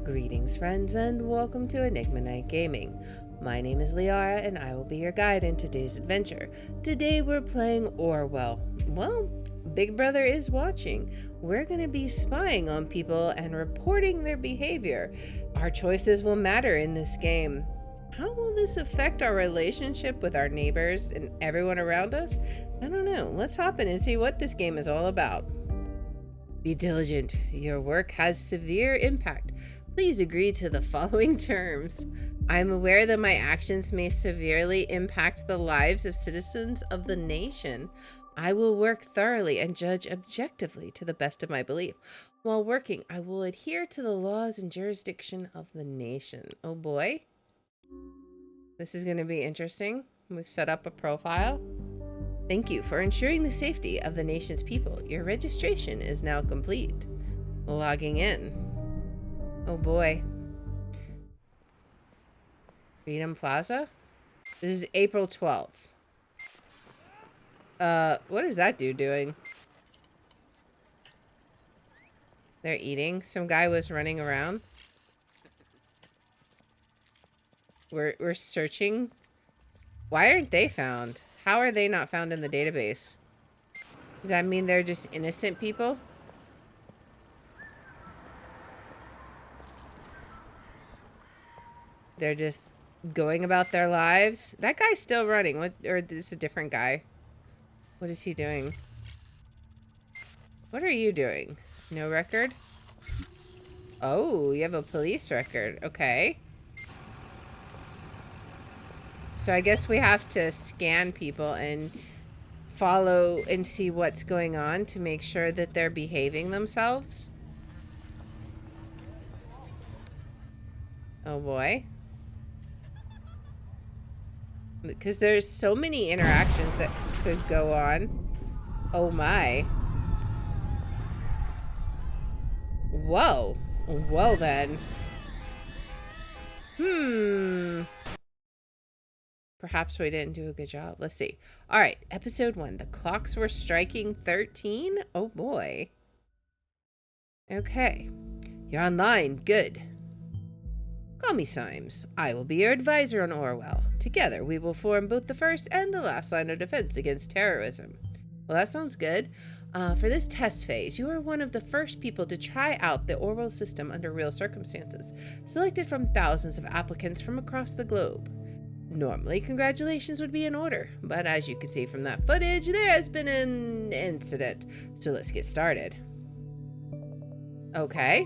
Greetings, friends, and welcome to Enigma Night Gaming. My name is Liara, and I will be your guide in today's adventure. Today, we're playing Orwell. Well, Big Brother is watching. We're going to be spying on people and reporting their behavior. Our choices will matter in this game. How will this affect our relationship with our neighbors and everyone around us? I don't know. Let's hop in and see what this game is all about. Be diligent. Your work has severe impact. Please agree to the following terms. I am aware that my actions may severely impact the lives of citizens of the nation. I will work thoroughly and judge objectively to the best of my belief. While working, I will adhere to the laws and jurisdiction of the nation. Oh boy. This is going to be interesting. We've set up a profile. Thank you for ensuring the safety of the nation's people. Your registration is now complete. Logging in. Oh boy. Freedom Plaza? This is April 12th. What is that dude doing? They're eating. Some guy was running around. We're searching. Why aren't they found? How are they not found in the database? Does that mean they're just innocent people? They're just going about their lives? That guy's still running. What? Or is this a different guy? What is he doing? What are you doing? No record? Oh, you have a police record. Okay. So I guess we have to scan people and follow and see what's going on to make sure that they're behaving themselves. Oh boy. Because there's so many interactions that could go on. Oh my. Whoa. Well then. Perhaps we didn't do a good job. Let's see. All right, episode 1. The clocks were striking 13. Oh boy. Okay. You're online. Good. Call me Symes. I will be your advisor on Orwell. Together, we will form both the first and the last line of defense against terrorism. Well, that sounds good. For this test phase, you are one of the first people to try out the Orwell system under real circumstances, selected from thousands of applicants from across the globe. Normally, congratulations would be in order, but as you can see from that footage, there has been an incident. So let's get started. Okay.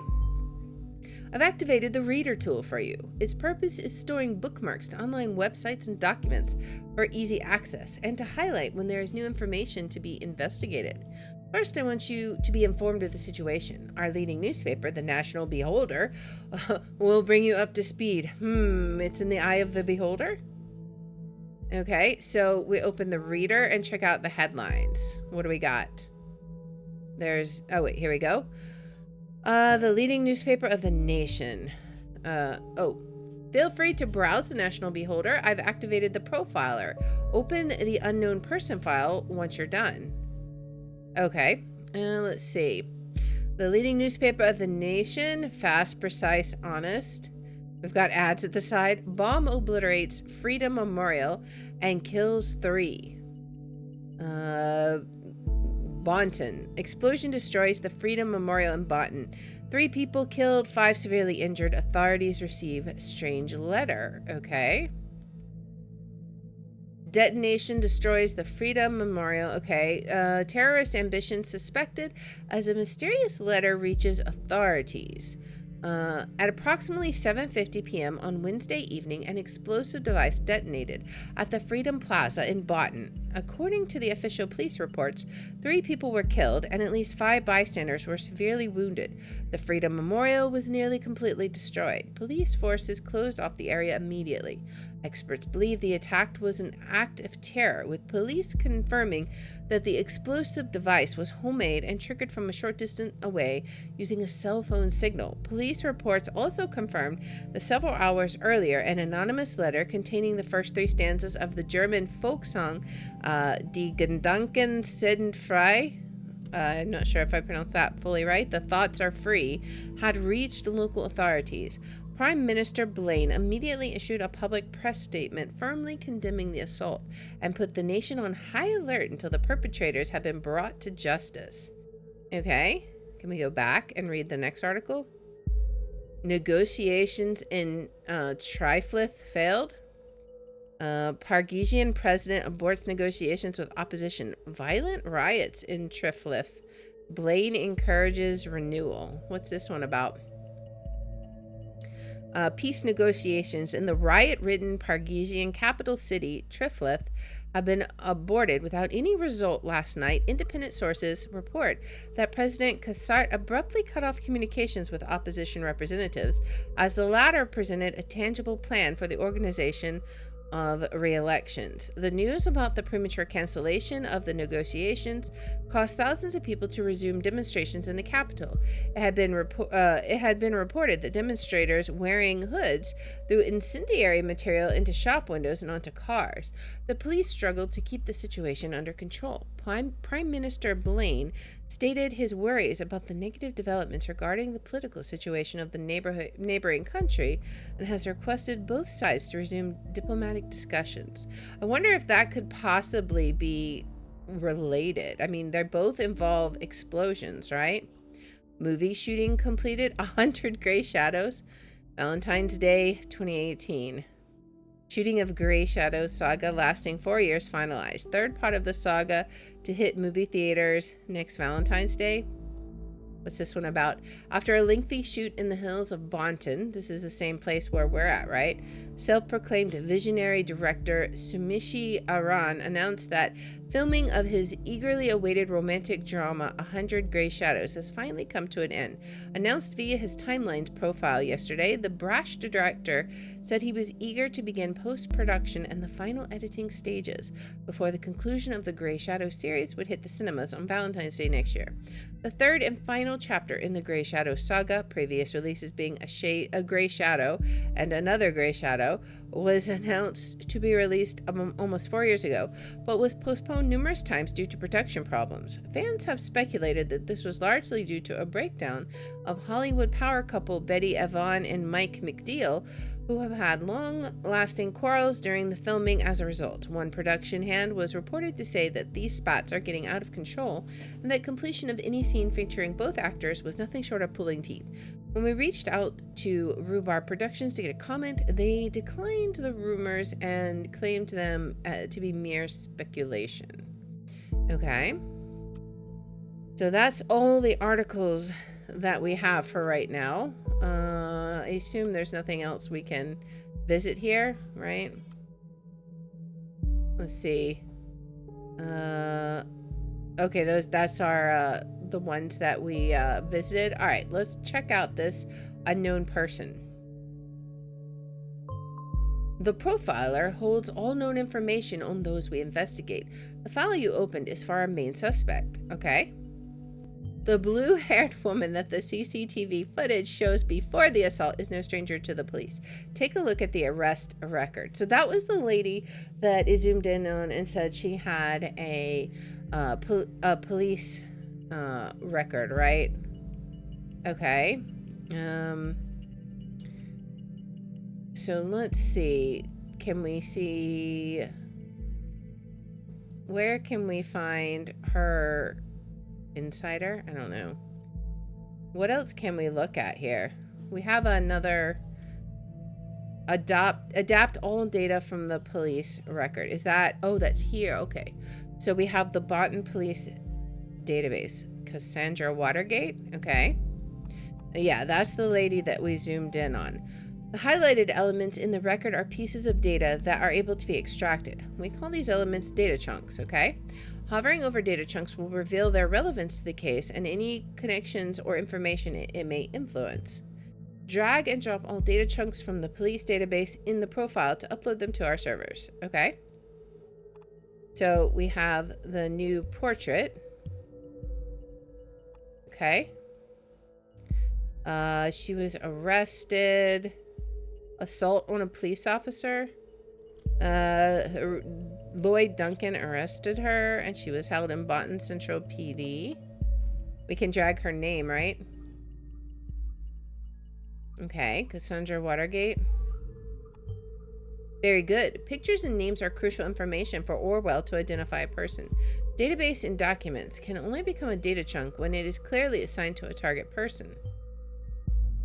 I've activated the Reader tool for you. Its purpose is storing bookmarks to online websites and documents for easy access and to highlight when there is new information to be investigated. First, I want you to be informed of the situation. Our leading newspaper, the National Beholder, will bring you up to speed. It's in the eye of the beholder? Okay, so we open the Reader and check out the headlines. What do we got? Oh wait, here we go. The leading newspaper of the nation. Feel free to browse the National Beholder. I've activated the profiler. Open the unknown person file once you're done. Okay, let's see. The leading newspaper of the nation. Fast, precise, honest. We've got ads at the side. Bomb obliterates Freedom Memorial and kills 3. Bonton. Explosion destroys the Freedom Memorial in Bonton. 3 people killed, 5 severely injured. Authorities receive strange letter. Okay. Detonation destroys the Freedom Memorial. Okay. Terrorist ambition suspected as a mysterious letter reaches authorities. At approximately 7:50 p.m. on Wednesday evening, an explosive device detonated at the Freedom Plaza in Bonton. According to the official police reports, 3 people were killed and at least 5 bystanders were severely wounded. The Freedom Memorial was nearly completely destroyed. Police forces closed off the area immediately. Experts believe the attack was an act of terror, with police confirming that the explosive device was homemade and triggered from a short distance away using a cell phone signal. Police reports also confirmed that several hours earlier, an anonymous letter containing the first 3 stanzas of the German folk song Die Gedanken sind frei I'm not sure if I pronounced that fully right, the thoughts are free, had reached local authorities. Prime Minister Blaine immediately issued a public press statement firmly condemning the assault and put the nation on high alert until the perpetrators have been brought to justice. Okay, can we go back and read the next article? Negotiations in Triflith failed. Pargesian president aborts negotiations with opposition. Violent riots in Triflith. Blaine encourages renewal. What's this one about? Peace negotiations in the riot-ridden Pargesian capital city, Triflith, have been aborted without any result last night. Independent sources report that President Kassart abruptly cut off communications with opposition representatives as the latter presented a tangible plan for the organization of re-elections. The news about the premature cancellation of the negotiations caused thousands of people to resume demonstrations in the capital. It had been reported that demonstrators wearing hoods threw incendiary material into shop windows and onto cars. The police struggled to keep the situation under control. Prime Minister Blaine stated his worries about the negative developments regarding the political situation of the neighboring country and has requested both sides to resume diplomatic discussions. I wonder if that could possibly be related. I mean, they both involve explosions, right? Movie shooting completed, 100 Gray Shadows, Valentine's Day 2018. Shooting of Gray Shadows saga lasting 4 years finalized. Third part of the saga to hit movie theaters next Valentine's Day. What's this one about? After a lengthy shoot in the hills of Bonton, this is the same place where we're at, right? Self-proclaimed visionary director Sumishi Aran announced that filming of his eagerly awaited romantic drama 100 Gray Shadows has finally come to an end. Announced via his Timelines profile yesterday, the brash director said he was eager to begin post-production and the final editing stages before the conclusion of the Gray Shadow series would hit the cinemas on Valentine's Day next year. The third and final chapter in the Gray Shadow saga, previous releases being a Gray Shadow and another Gray Shadow, was announced to be released almost 4 years ago, but was postponed numerous times due to production problems. Fans have speculated that this was largely due to a breakdown of Hollywood power couple Betty Avon and Mike McDeal, who have had long-lasting quarrels during the filming as a result. One production hand was reported to say that these spats are getting out of control and that completion of any scene featuring both actors was nothing short of pulling teeth. When we reached out to Rhubarb Productions to get a comment, they declined the rumors and claimed them to be mere speculation. Okay. So that's all the articles that we have for right now. I assume there's nothing else we can visit here, right? Let's see. Okay, that's our the ones that we visited. All right, let's check out this unknown person. The profiler holds all known information on those we investigate. The file you opened is for our main suspect. Okay. The blue-haired woman that the CCTV footage shows before the assault is no stranger to the police. Take a look at the arrest record. So that was the lady that is zoomed in on and said she had a police record, right? Okay. So let's see. Can we see... Where can we find her... Insider? I don't know. What else can we look at here? We have another adapt all data from the police record. Is that... Oh, that's here. Okay. So we have the Bonton Police Database. Cassandra Watergate. Okay. Yeah, that's the lady that we zoomed in on. The highlighted elements in the record are pieces of data that are able to be extracted. We call these elements data chunks, okay? Hovering over data chunks will reveal their relevance to the case and any connections or information it may influence. Drag and drop all data chunks from the police database in the profile to upload them to our servers, okay? So we have the new portrait. Okay. She was arrested. Assault on a police officer. Lloyd Duncan arrested her and she was held in Bonton Central PD. We can drag her name, right? Okay, Cassandra Watergate. Very good. Pictures and names are crucial information for Orwell to identify a person. Database and documents can only become a data chunk when it is clearly assigned to a target person.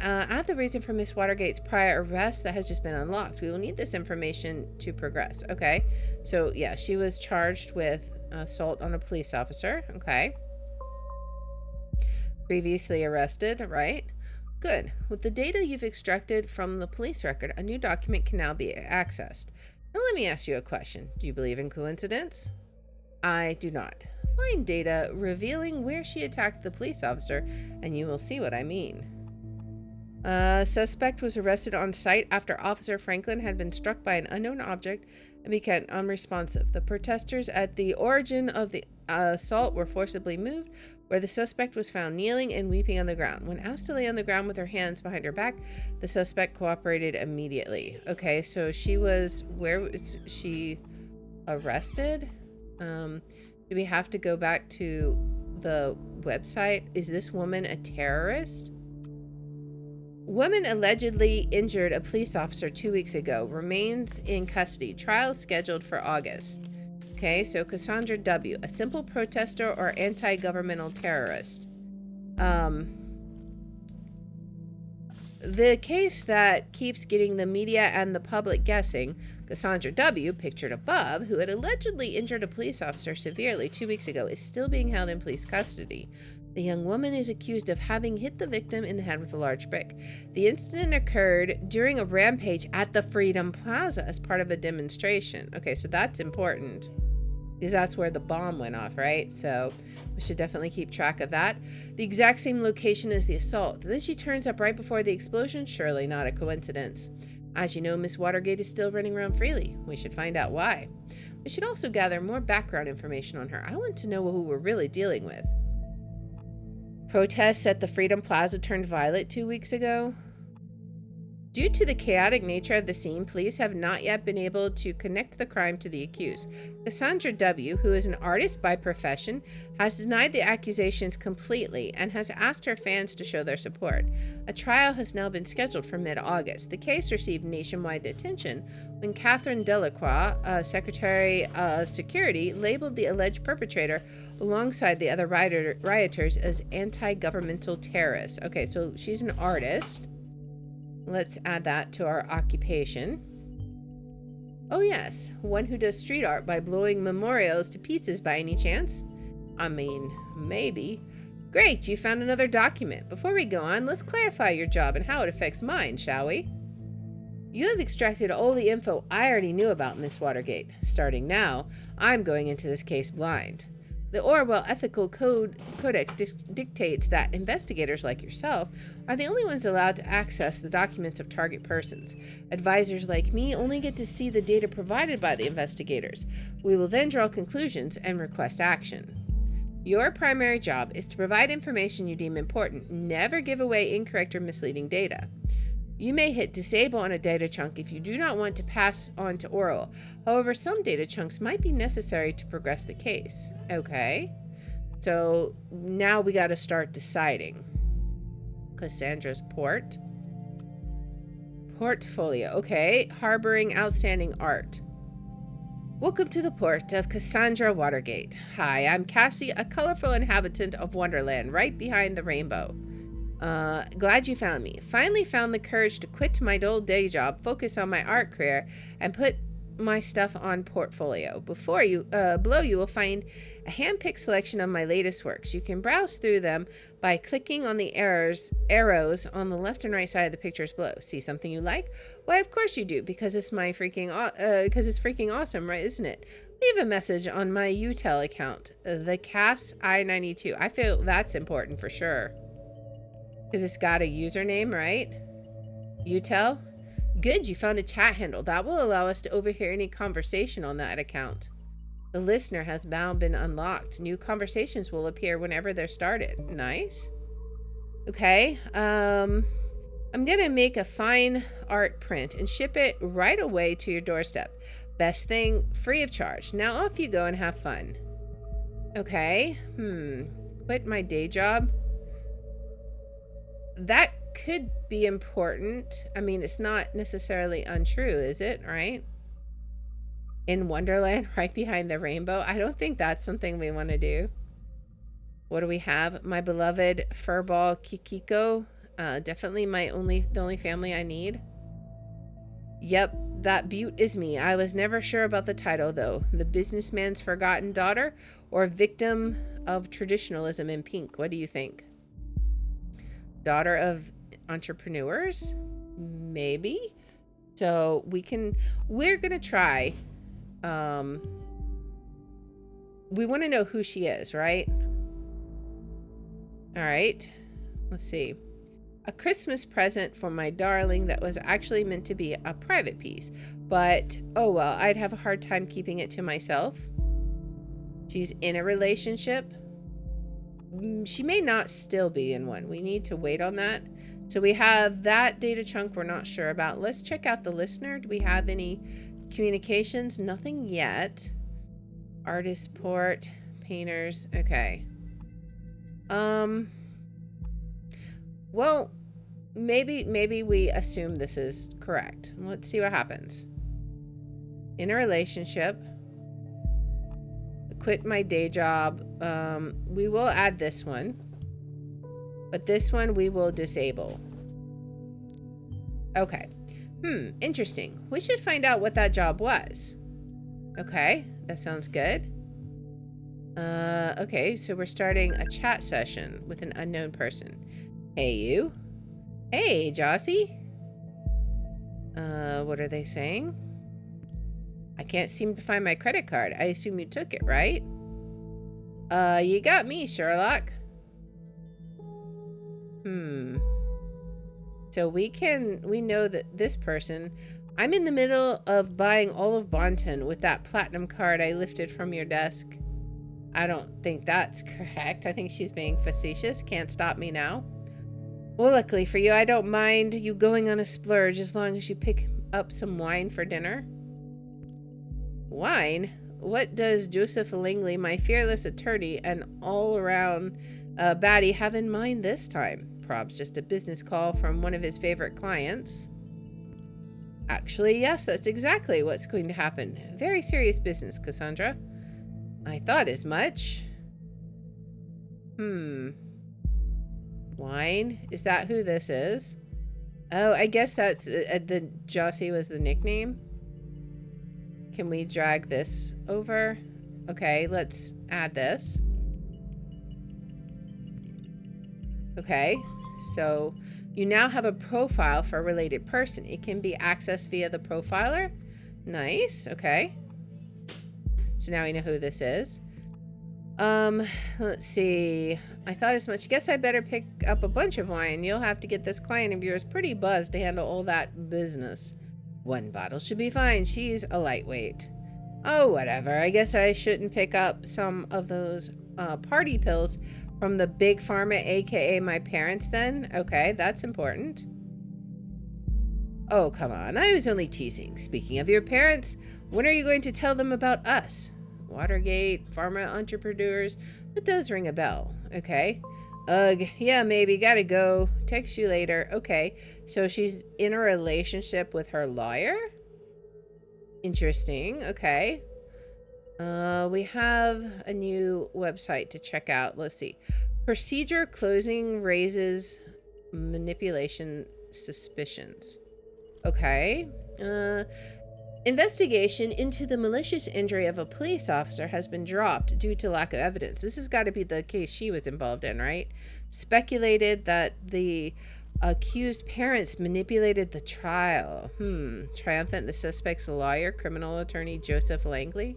Add the reason for Miss Watergate's prior arrest that has just been unlocked. We will need this information to progress. Okay, so yeah, she was charged with assault on a police officer. Okay. Previously arrested, right? Good. With the data you've extracted from the police record, a new document can now be accessed. Now let me ask you a question. Do you believe in coincidence? I do not. Find data revealing where she attacked the police officer, and you will see what I mean. Suspect was arrested on site after Officer Franklin had been struck by an unknown object and became unresponsive. The protesters at the origin of the assault were forcibly moved, where the suspect was found kneeling and weeping on the ground. When asked to lay on the ground with her hands behind her back, the suspect cooperated immediately. Okay, so where was she arrested? Do we have to go back to the website? Is this woman a terrorist? Woman allegedly injured a police officer 2 weeks ago. Remains in custody. Trial scheduled for August. Okay, so Cassandra W., a simple protester or anti-governmental terrorist. The case that keeps getting the media and the public guessing, Cassandra W., pictured above, who had allegedly injured a police officer severely 2 weeks ago, is still being held in police custody. The young woman is accused of having hit the victim in the head with a large brick. The incident occurred during a rampage at the Freedom Plaza as part of a demonstration. Okay, so that's important, because that's where the bomb went off, right? So we should definitely keep track of that. The exact same location as the assault. Then she turns up right before the explosion. Surely not a coincidence. As you know, Miss Watergate is still running around freely. We should find out why. We should also gather more background information on her. I want to know who we're really dealing with. Protests at the Freedom Plaza turned violent 2 weeks ago. Due to the chaotic nature of the scene, police have not yet been able to connect the crime to the accused. Cassandra W., who is an artist by profession, has denied the accusations completely and has asked her fans to show their support. A trial has now been scheduled for mid-August. The case received nationwide attention when Catherine Delacroix, Secretary of Security, labeled the alleged perpetrator alongside the other rioters as anti-governmental terrorists. Okay, so she's an artist. Let's add that to our occupation. Oh yes, one who does street art by blowing memorials to pieces by any chance? I mean, maybe. Great, you found another document. Before we go on, let's clarify your job and how it affects mine, shall we? You have extracted all the info I already knew about Miss Watergate. Starting now, I'm going into this case blind. The Orwell Ethical Codex dictates that investigators like yourself are the only ones allowed to access the documents of target persons. Advisors like me only get to see the data provided by the investigators. We will then draw conclusions and request action. Your primary job is to provide information you deem important. Never give away incorrect or misleading data. You may hit disable on a data chunk if you do not want to pass on to Orwell. However, some data chunks might be necessary to progress the case. Okay, so now we got to start deciding. Cassandra's portfolio. Okay, harboring outstanding art. Welcome to the port of Cassandra Watergate. Hi, I'm Cassie, a colorful inhabitant of Wonderland, right behind the rainbow. Glad you found me. Finally found the courage to quit my dull day job, focus on my art career, and put my stuff on portfolio. Below you will find a hand-picked selection of my latest works. You can browse through them by clicking on the arrows on the left and right side of the pictures below. See something you like? Why, of course you do, because it's it's freaking awesome, right? Isn't it? Leave a message on my UTEL account, the Cass I92. I feel that's important for sure. Because it's got a username, right? UTEL? Good, you found a chat handle. That will allow us to overhear any conversation on that account. The listener has now been unlocked. New conversations will appear whenever they're started. Nice. Okay, I'm gonna make a fine art print and ship it right away to your doorstep. Best thing, free of charge. Now off you go and have fun. Okay, quit my day job. That could be important. I mean, it's not necessarily untrue, is it? Right? In Wonderland, right behind the rainbow. I don't think that's something we want to do. What do we have? My beloved furball Kikiko. Definitely the only family I need. Yep, that beaut is me. I was never sure about the title, though. The businessman's forgotten daughter or victim of traditionalism in pink? What do you think? Daughter of entrepreneurs? Maybe. So we're going to try. We want to know who she is, right? All right. Let's see. A Christmas present for my darling that was actually meant to be a private piece. But, oh well, I'd have a hard time keeping it to myself. She's in a relationship. She may not still be in one. We need to wait on that. So we have that data chunk we're not sure about. Let's check out the listener. Do we have any communications? Nothing yet. Artist port, painters. Okay. Well, maybe we assume this is correct. Let's see what happens. In a relationship. Quit my day job. We will add this one. But this one we will disable. Okay. Interesting. We should find out what that job was. Okay, that sounds good. Okay, so we're starting a chat session with an unknown person. Hey, you. Hey, Jossie. What are they saying? I can't seem to find my credit card. I assume you took it, right? You got me, Sherlock. So we know that this person... I'm in the middle of buying all of Bonton with that platinum card I lifted from your desk. I don't think that's correct. I think she's being facetious. Can't stop me now. Well, luckily for you, I don't mind you going on a splurge as long as you pick up some wine for dinner. Wine? What does Joseph Langley, my fearless attorney and all-around baddie, have in mind this time? Prob's just a business call from one of his favorite clients. Actually, yes, that's exactly what's going to happen. Very serious business, Cassandra. I thought as much. Wine? Is that who this is? Oh, I guess that's the Jossie was the nickname. Can we drag this over? Okay, let's add this. Okay, so you now have a profile for a related person. It can be accessed via the profiler. Nice, okay. So now we know who this is. Let's see. I thought as much. Guess I better pick up a bunch of wine. You'll have to get this client of yours pretty buzzed to handle all that business. One bottle should be fine. She's a lightweight. Oh, whatever. I guess I shouldn't pick up some of those party pills from the big pharma, aka my parents then? Okay, that's important. Oh, come on. I was only teasing. Speaking of your parents, when are you going to tell them about us? Watergate, pharma entrepreneurs. That does ring a bell. Okay. Ugh, yeah, maybe. Gotta go. Text you later. Okay. So she's in a relationship with her lawyer? Interesting. Okay. We have a new website to check out. Let's see. Procedure closing raises manipulation suspicions. Okay. Investigation into the malicious injury of a police officer has been dropped due to lack of evidence. This has got to be the case she was involved in, right? Speculated that the accused parents manipulated the trial. Triumphant, the suspect's lawyer, criminal attorney Joseph Langley.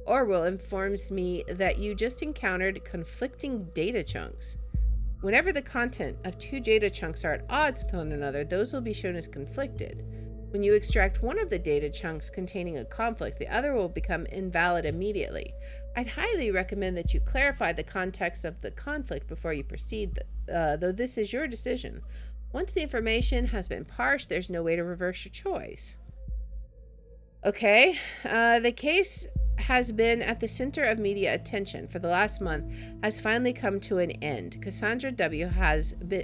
Orwell informs me that you just encountered conflicting data chunks. Whenever the content of two data chunks are at odds with one another, those will be shown as conflicted. When you extract one of the data chunks containing a conflict, the other will become invalid immediately. I'd highly recommend that you clarify the context of the conflict before you proceed, though this is your decision. Once the information has been parsed, there's no way to reverse your choice. Okay, the case has been at the center of media attention for the last month has finally come to an end. Cassandra W.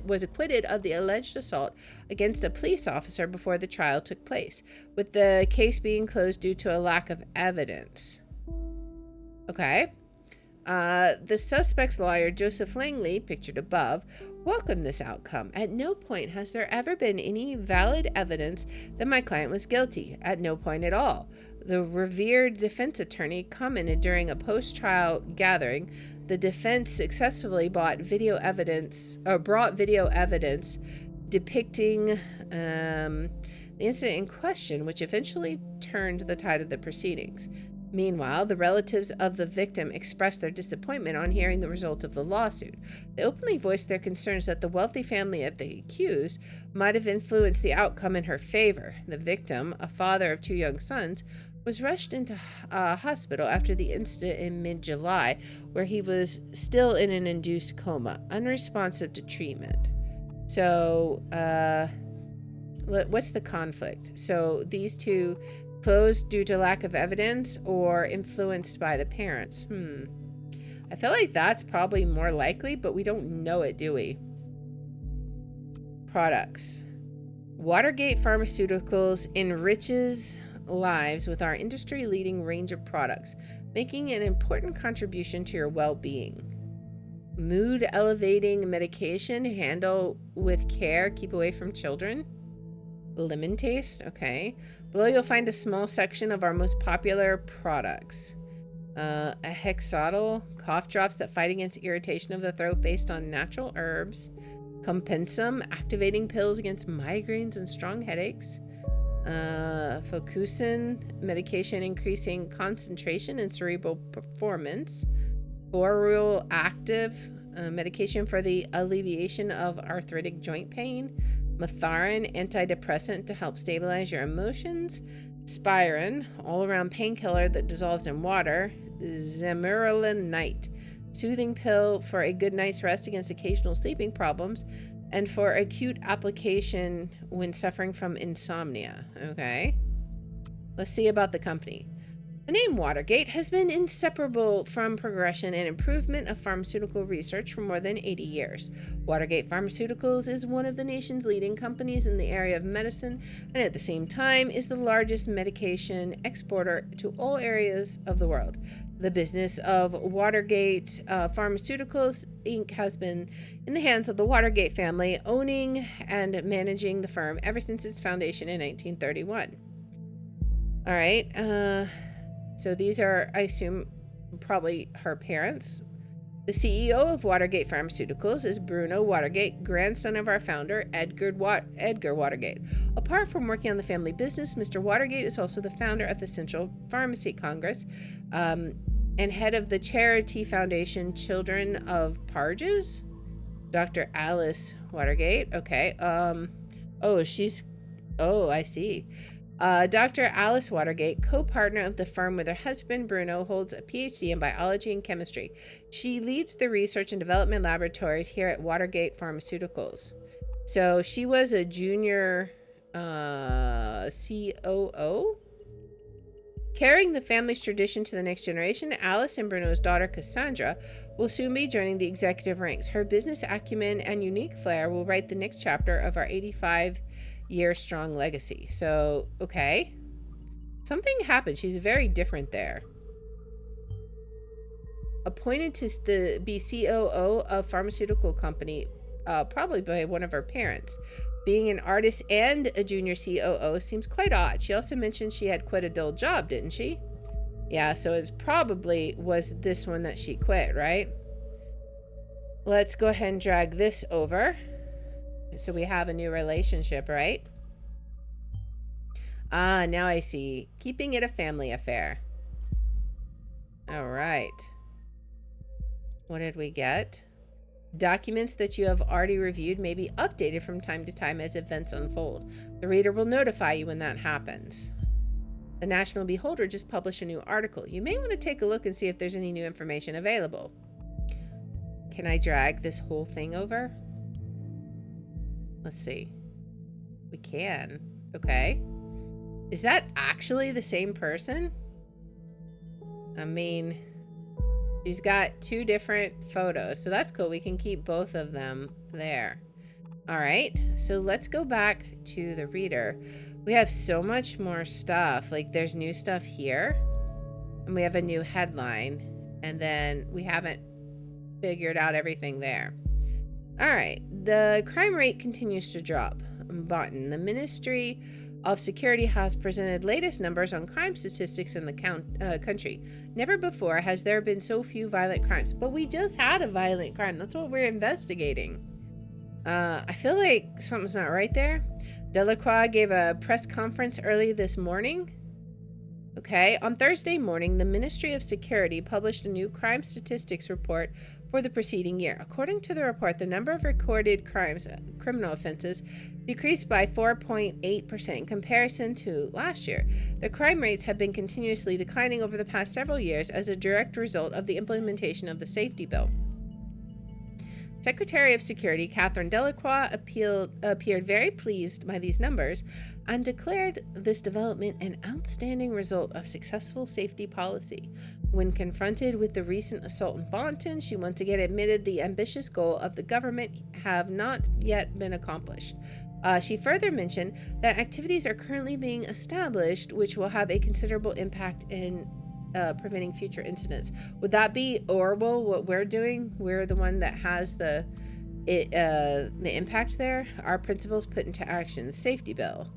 was acquitted of the alleged assault against a police officer before the trial took place, with the case being closed due to a lack of evidence. Okay. The suspect's lawyer, Joseph Langley, pictured above, welcomed this outcome. At no point has there ever been any valid evidence that my client was guilty. At no point at all. The revered defense attorney commented during a post-trial gathering. The defense successfully brought video evidence depicting the incident in question, which eventually turned the tide of the proceedings. Meanwhile, the relatives of the victim expressed their disappointment on hearing the result of the lawsuit. They openly voiced their concerns that the wealthy family of the accused might have influenced the outcome in her favor. The victim, a father of 2 young sons, was rushed into hospital after the incident in mid-July, where he was still in an induced coma, unresponsive to treatment. So, what's the conflict? So, these two closed due to lack of evidence or influenced by the parents? I feel like that's probably more likely, but we don't know it, do we? Products. Watergate Pharmaceuticals enriches lives with our industry-leading range of products, making an important contribution to your well-being. Mood-elevating medication, handle with care, keep away from children. Lemon taste, okay. Below you'll find a small section of our most popular products. A hexadal, cough drops that fight against irritation of the throat based on natural herbs. Compensum, activating pills against migraines and strong headaches. Focusin, medication increasing concentration and cerebral performance. Orwell active, medication for the alleviation of arthritic joint pain. Metharin, antidepressant to help stabilize your emotions. Spirin, all-around painkiller that dissolves in water. Zemuranite, soothing pill for a good night's rest against occasional sleeping problems and for acute application when suffering from insomnia. Okay, let's see about the company. The name Watergate has been inseparable from progression and improvement of pharmaceutical research for more than 80 years. Watergate Pharmaceuticals is one of the nation's leading companies in the area of medicine, and at the same time is the largest medication exporter to all areas of the world. The business of Watergate Pharmaceuticals Inc. has been in the hands of the Watergate family, owning and managing the firm ever since its foundation in 1931. All right, so these are, I assume, probably her parents. The CEO of Watergate Pharmaceuticals is Bruno Watergate, grandson of our founder, Edgar Watergate. Apart from working on the family business, Mr. Watergate is also the founder of the Central Pharmacy Congress and head of the charity foundation Children of Parges. Dr. Alice Watergate. Okay. I see. Dr. Alice Watergate, co-partner of the firm with her husband, Bruno, holds a PhD in biology and chemistry. She leads the research and development laboratories here at Watergate Pharmaceuticals. So she was a junior COO. Carrying the family's tradition to the next generation, Alice and Bruno's daughter, Cassandra, will soon be joining the executive ranks. Her business acumen and unique flair will write the next chapter of our 85-year-strong legacy. So, okay. Something happened. She's very different there. Appointed to be COO of pharmaceutical company, probably by one of her parents. Being an artist and a junior COO seems quite odd. She also mentioned she had quit a dull job, didn't she? Yeah, so it probably was this one that she quit, right? Let's go ahead and drag this over. So we have a new relationship, right? Ah, now I see. Keeping it a family affair. All right. What did we get? Documents that you have already reviewed may be updated from time to time as events unfold. The reader will notify you when that happens. The National Beholder just published a new article. You may want to take a look and see if there's any new information available. Can I drag this whole thing over? Let's see. We can. Okay. Is that actually the same person? I mean, she's got 2 different photos, so that's cool. We can keep both of them there. All right, so let's go back to the reader. We have so much more stuff. Like, there's new stuff here, and we have a new headline, and then we haven't figured out everything there. All right, the crime rate continues to drop. Button, the Ministry of Security has presented latest numbers on crime statistics in the country. Never before has there been so few violent crimes. But we just had a violent crime. That's what we're investigating. I feel like something's not right there. Delacroix gave a press conference early this morning. Okay, on Thursday morning, the Ministry of Security published a new crime statistics report for the preceding year. According to the report, the number of recorded criminal offenses decreased by 4.8% in comparison to last year. The crime rates have been continuously declining over the past several years as a direct result of the implementation of the safety bill. Secretary of Security Catherine Delacroix appeared very pleased by these numbers and declared this development an outstanding result of successful safety policy. When confronted with the recent assault in Bonton, she once again admitted the ambitious goal of the government have not yet been accomplished. She further mentioned that activities are currently being established which will have a considerable impact in preventing future incidents. Would that be Orwell, what we're doing? We're the one that has the impact there. Our principles put into action. The safety bill.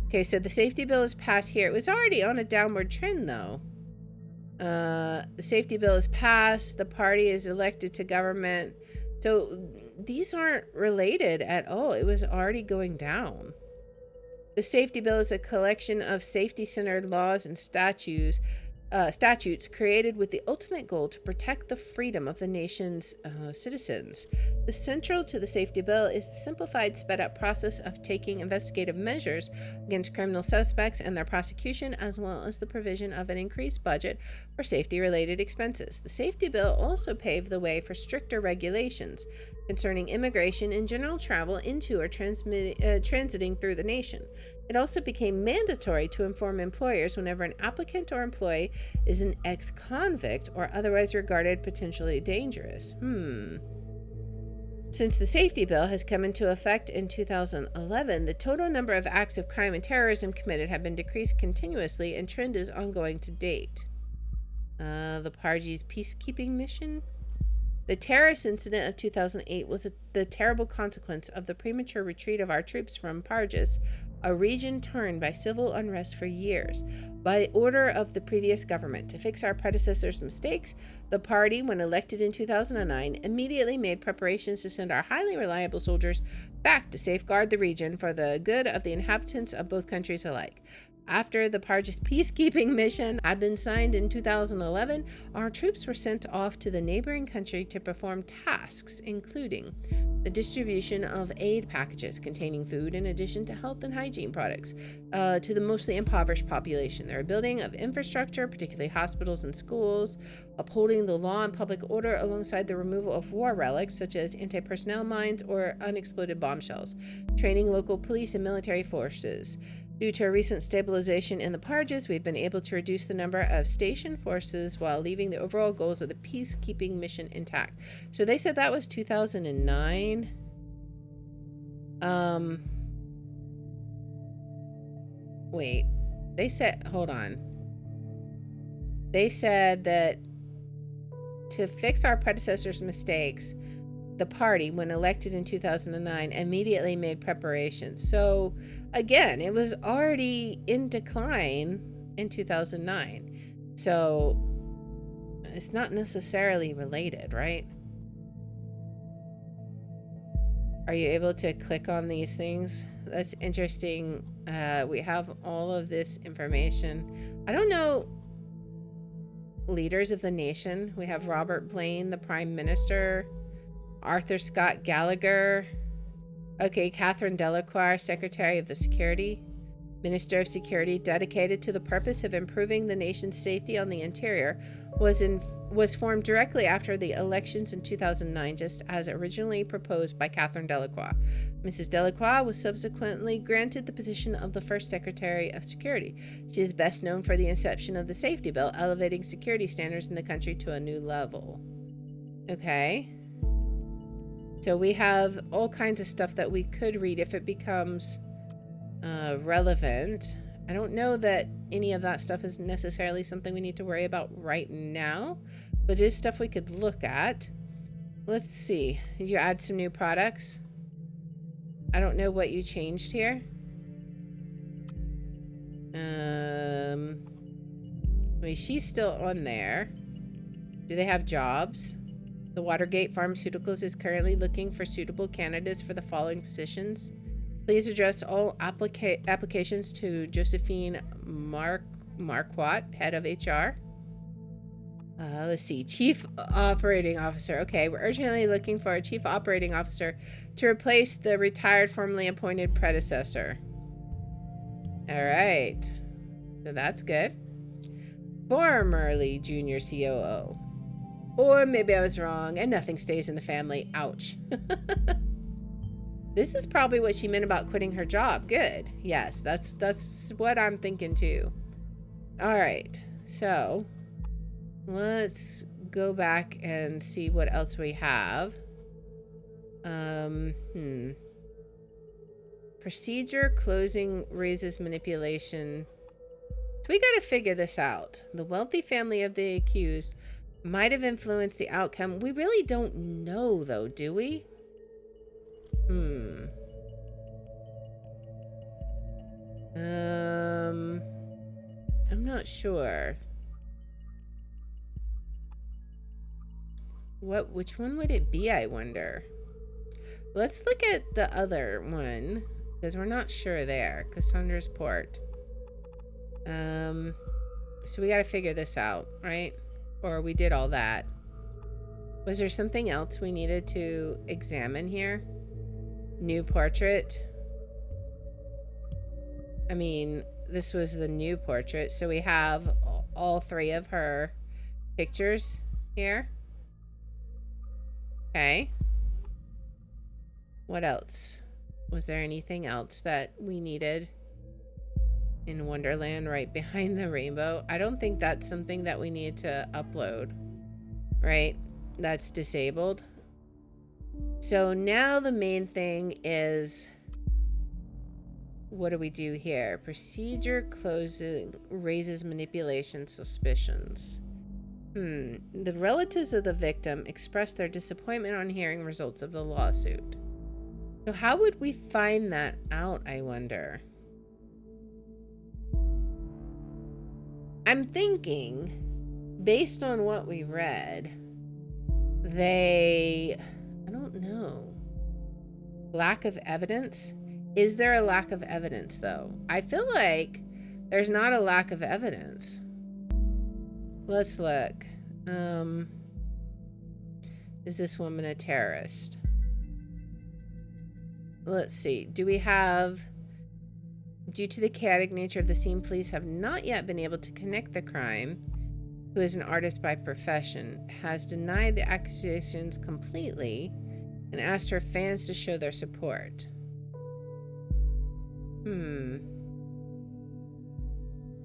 Okay, so the safety bill is passed here. It was already on a downward trend, though. The safety bill is passed. The party is elected to government. So these aren't related at all. It was already going down. The safety bill is a collection of safety-centered laws and statutes created with the ultimate goal to protect the freedom of the nation's citizens. The central to the safety bill is the simplified, sped-up process of taking investigative measures against criminal suspects and their prosecution, as well as the provision of an increased budget for safety-related expenses. The safety bill also paved the way for stricter regulations concerning immigration and general travel into or transiting through the nation. It also became mandatory to inform employers whenever an applicant or employee is an ex-convict or otherwise regarded potentially dangerous. Since the safety bill has come into effect in 2011, the total number of acts of crime and terrorism committed have been decreased continuously, and trend is ongoing to date. The Parji's peacekeeping mission. The terrorist incident of 2008 was the terrible consequence of the premature retreat of our troops from Parjis, a region torn by civil unrest for years. By order of the previous government, to fix our predecessors' mistakes, the party, when elected in 2009, immediately made preparations to send our highly reliable soldiers back to safeguard the region for the good of the inhabitants of both countries alike. After the Parjis peacekeeping mission had been signed in 2011, our troops were sent off to the neighboring country to perform tasks, including the distribution of aid packages containing food in addition to health and hygiene products to the mostly impoverished population. The rebuilding of infrastructure, particularly hospitals and schools, upholding the law and public order alongside the removal of war relics such as anti-personnel mines or unexploded bombshells, training local police and military forces. Due to a recent stabilization in the Parjis, we've been able to reduce the number of station forces while leaving the overall goals of the peacekeeping mission intact. So they said that was 2009. Wait. Hold on. They said that to fix our predecessors' mistakes, the party, when elected in 2009, immediately made preparations. So, again, it was already in decline in 2009. So, it's not necessarily related, right? Are you able to click on these things? That's interesting. We have all of this information. I don't know leaders of the nation. We have Robert Blaine, the Prime Minister. Arthur Scott Gallagher. Okay, Catherine Delacroix, Secretary of the Security. Minister of Security dedicated to the purpose of improving the nation's safety on the interior was formed directly after the elections in 2009, just as originally proposed by Catherine Delacroix. Mrs. Delacroix was subsequently granted the position of the first Secretary of Security. She is best known for the inception of the safety bill, elevating security standards in the country to a new level. Okay. So we have all kinds of stuff that we could read if it becomes relevant. I don't know that any of that stuff is necessarily something we need to worry about right now, but it is stuff we could look at. Let's see. Did you add some new products? I don't know what you changed here. I mean, she's still on there. Do they have jobs? The Watergate Pharmaceuticals is currently looking for suitable candidates for the following positions. Please address all applications to Josephine Marquardt, head of HR. Let's see. Chief Operating Officer. Okay, we're urgently looking for a Chief Operating Officer to replace the retired, formerly appointed predecessor. All right. So that's good. Formerly Junior COO. Or maybe I was wrong and nothing stays in the family. Ouch. This is probably what she meant about quitting her job. Good. Yes, that's what I'm thinking too. All right. So let's go back and see what else we have. Procedure closing raises manipulation. So we got to figure this out. The wealthy family of the accused might have influenced the outcome. We really don't know though, do we? I'm not sure. Which one would it be, I wonder? Let's look at the other one, because we're not sure there. Cassandra's Port. So we gotta figure this out, right? Or we did all that. Was there something else we needed to examine here? New portrait. I mean, this was the new portrait, so we have all three of her pictures here. Okay. What else? Was there anything else that we needed in Wonderland right behind the rainbow? I don't think that's something that we need to upload, right? That's disabled. So now the main thing is, what do we do here? Procedure closing raises manipulation suspicions. The relatives of the victim expressed their disappointment on hearing results of the lawsuit. So how would we find that out, I wonder? I'm thinking, based on what we read, I don't know. Lack of evidence? Is there a lack of evidence, though? I feel like there's not a lack of evidence. Let's look. Is this woman a terrorist? Let's see. Do we have... Due to the chaotic nature of the scene, police have not yet been able to connect the crime, who is an artist by profession, has denied the accusations completely and asked her fans to show their support.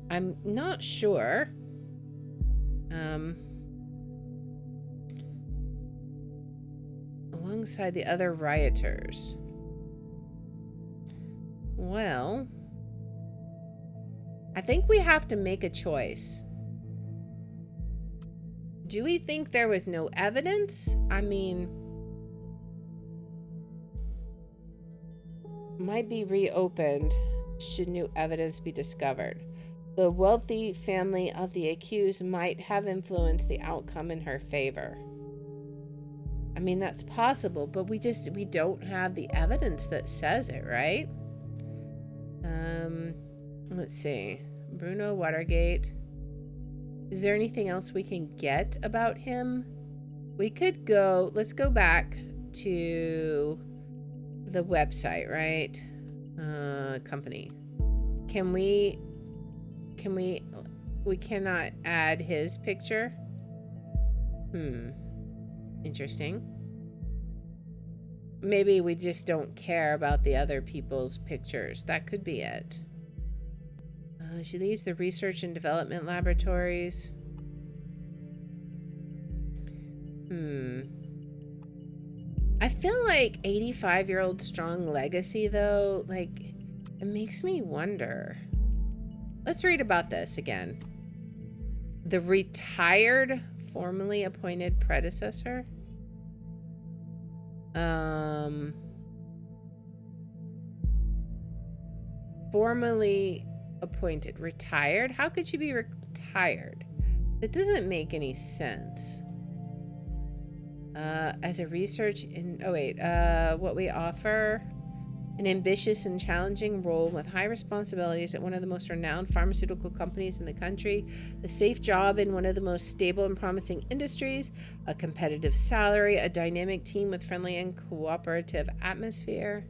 I'm not sure. Alongside the other rioters. Well, I think we have to make a choice. Do we think there was no evidence? I mean, might be reopened should new evidence be discovered. The wealthy family of the accused might have influenced the outcome in her favor. I mean, that's possible, but we don't have the evidence that says it, right? Let's see. Bruno Watergate. Is there anything else we can get about him? We could go, let's go back to the website, right? Company. can we cannot add his picture? Interesting. Maybe we just don't care about the other people's pictures. That could be it. She leads the research and development laboratories. I feel like 85-year-old strong legacy, though, like, it makes me wonder. Let's read about this again. The retired, formally appointed predecessor. Formally appointed. Retired? How could she be retired? It doesn't make any sense. As a research in... Oh, wait. What we offer... An ambitious and challenging role with high responsibilities at one of the most renowned pharmaceutical companies in the country, a safe job in one of the most stable and promising industries, a competitive salary, a dynamic team with friendly and cooperative atmosphere,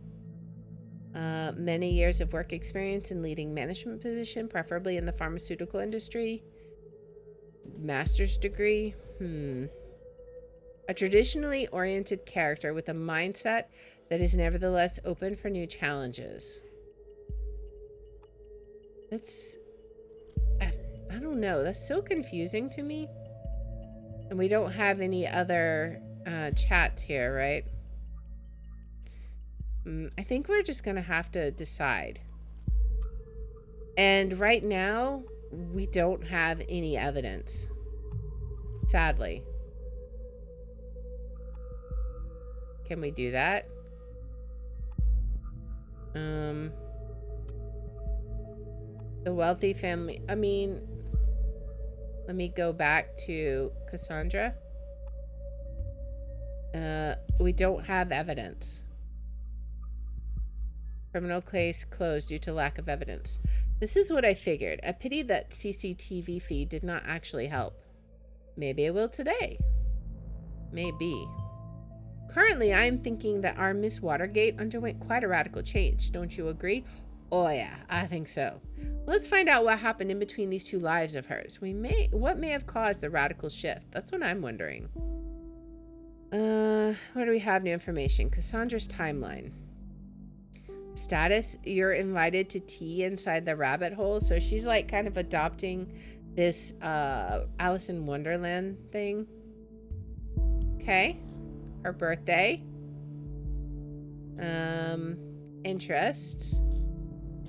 many years of work experience in leading management position, preferably in the pharmaceutical industry, master's degree, a traditionally oriented character with a mindset that is nevertheless open for new challenges. That's... I don't know. That's so confusing to me. And we don't have any other chats here, right? I think we're just going to have to decide. And right now, we don't have any evidence. Sadly. Can we do that? The wealthy family. I mean, let me go back to Cassandra. We don't have evidence. Criminal case closed due to lack of evidence. This is what I figured. A pity that CCTV feed did not actually help. Maybe it will today. Maybe. Currently, I am thinking that our Miss Watergate underwent quite a radical change. Don't you agree? Oh yeah, I think so. Let's find out what happened in between these two lives of hers. What may have caused the radical shift? That's what I'm wondering. What do we have? New information. Cassandra's timeline. Status, you're invited to tea inside the rabbit hole. So she's like kind of adopting this Alice in Wonderland thing. Okay. Her birthday. Interests.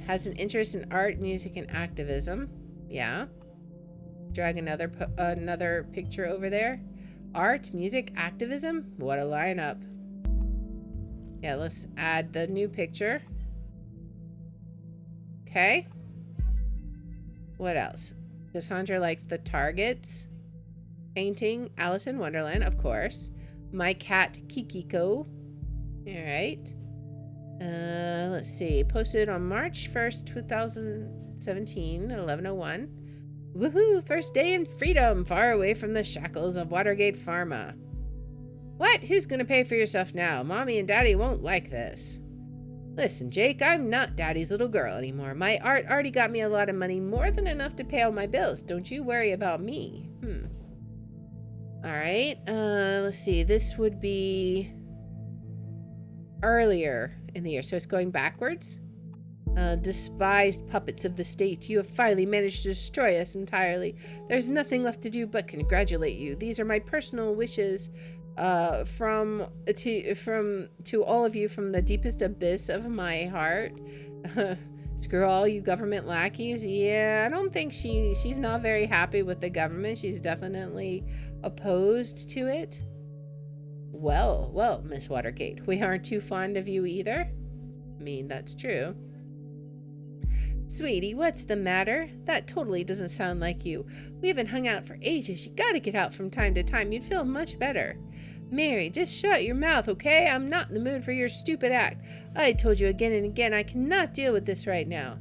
Has an interest in art, music, and activism. Yeah. Drag another picture over there. Art, music, activism. What a lineup. Yeah, let's add the new picture. Okay. What else? Cassandra likes the targets. Painting, Alice in Wonderland, of course. My cat, Kikiko. Alright. Let's see. Posted on March 1st, 2017, 11:01. Woohoo! First day in freedom, far away from the shackles of Watergate Pharma. What? Who's gonna pay for yourself now? Mommy and Daddy won't like this. Listen, Jake, I'm not Daddy's little girl anymore. My art already got me a lot of money, more than enough to pay all my bills. Don't you worry about me. Alright, let's see. This would be earlier in the year, so it's going backwards. Despised puppets of the state, you have finally managed to destroy us entirely. There's nothing left to do but congratulate you. These are my personal wishes to all of you from the deepest abyss of my heart. Screw all you government lackeys. Yeah, I don't think she's not very happy with the government. She's definitely opposed to it. Well, Miss Watergate, we aren't too fond of you either. I mean, that's true. Sweetie, what's the matter? That totally doesn't sound like you. We haven't hung out for ages. You gotta get out from time to time. You'd feel much better. Mary, just shut your mouth, okay? I'm not in the mood for your stupid act. I told you again and again I cannot deal with this right now.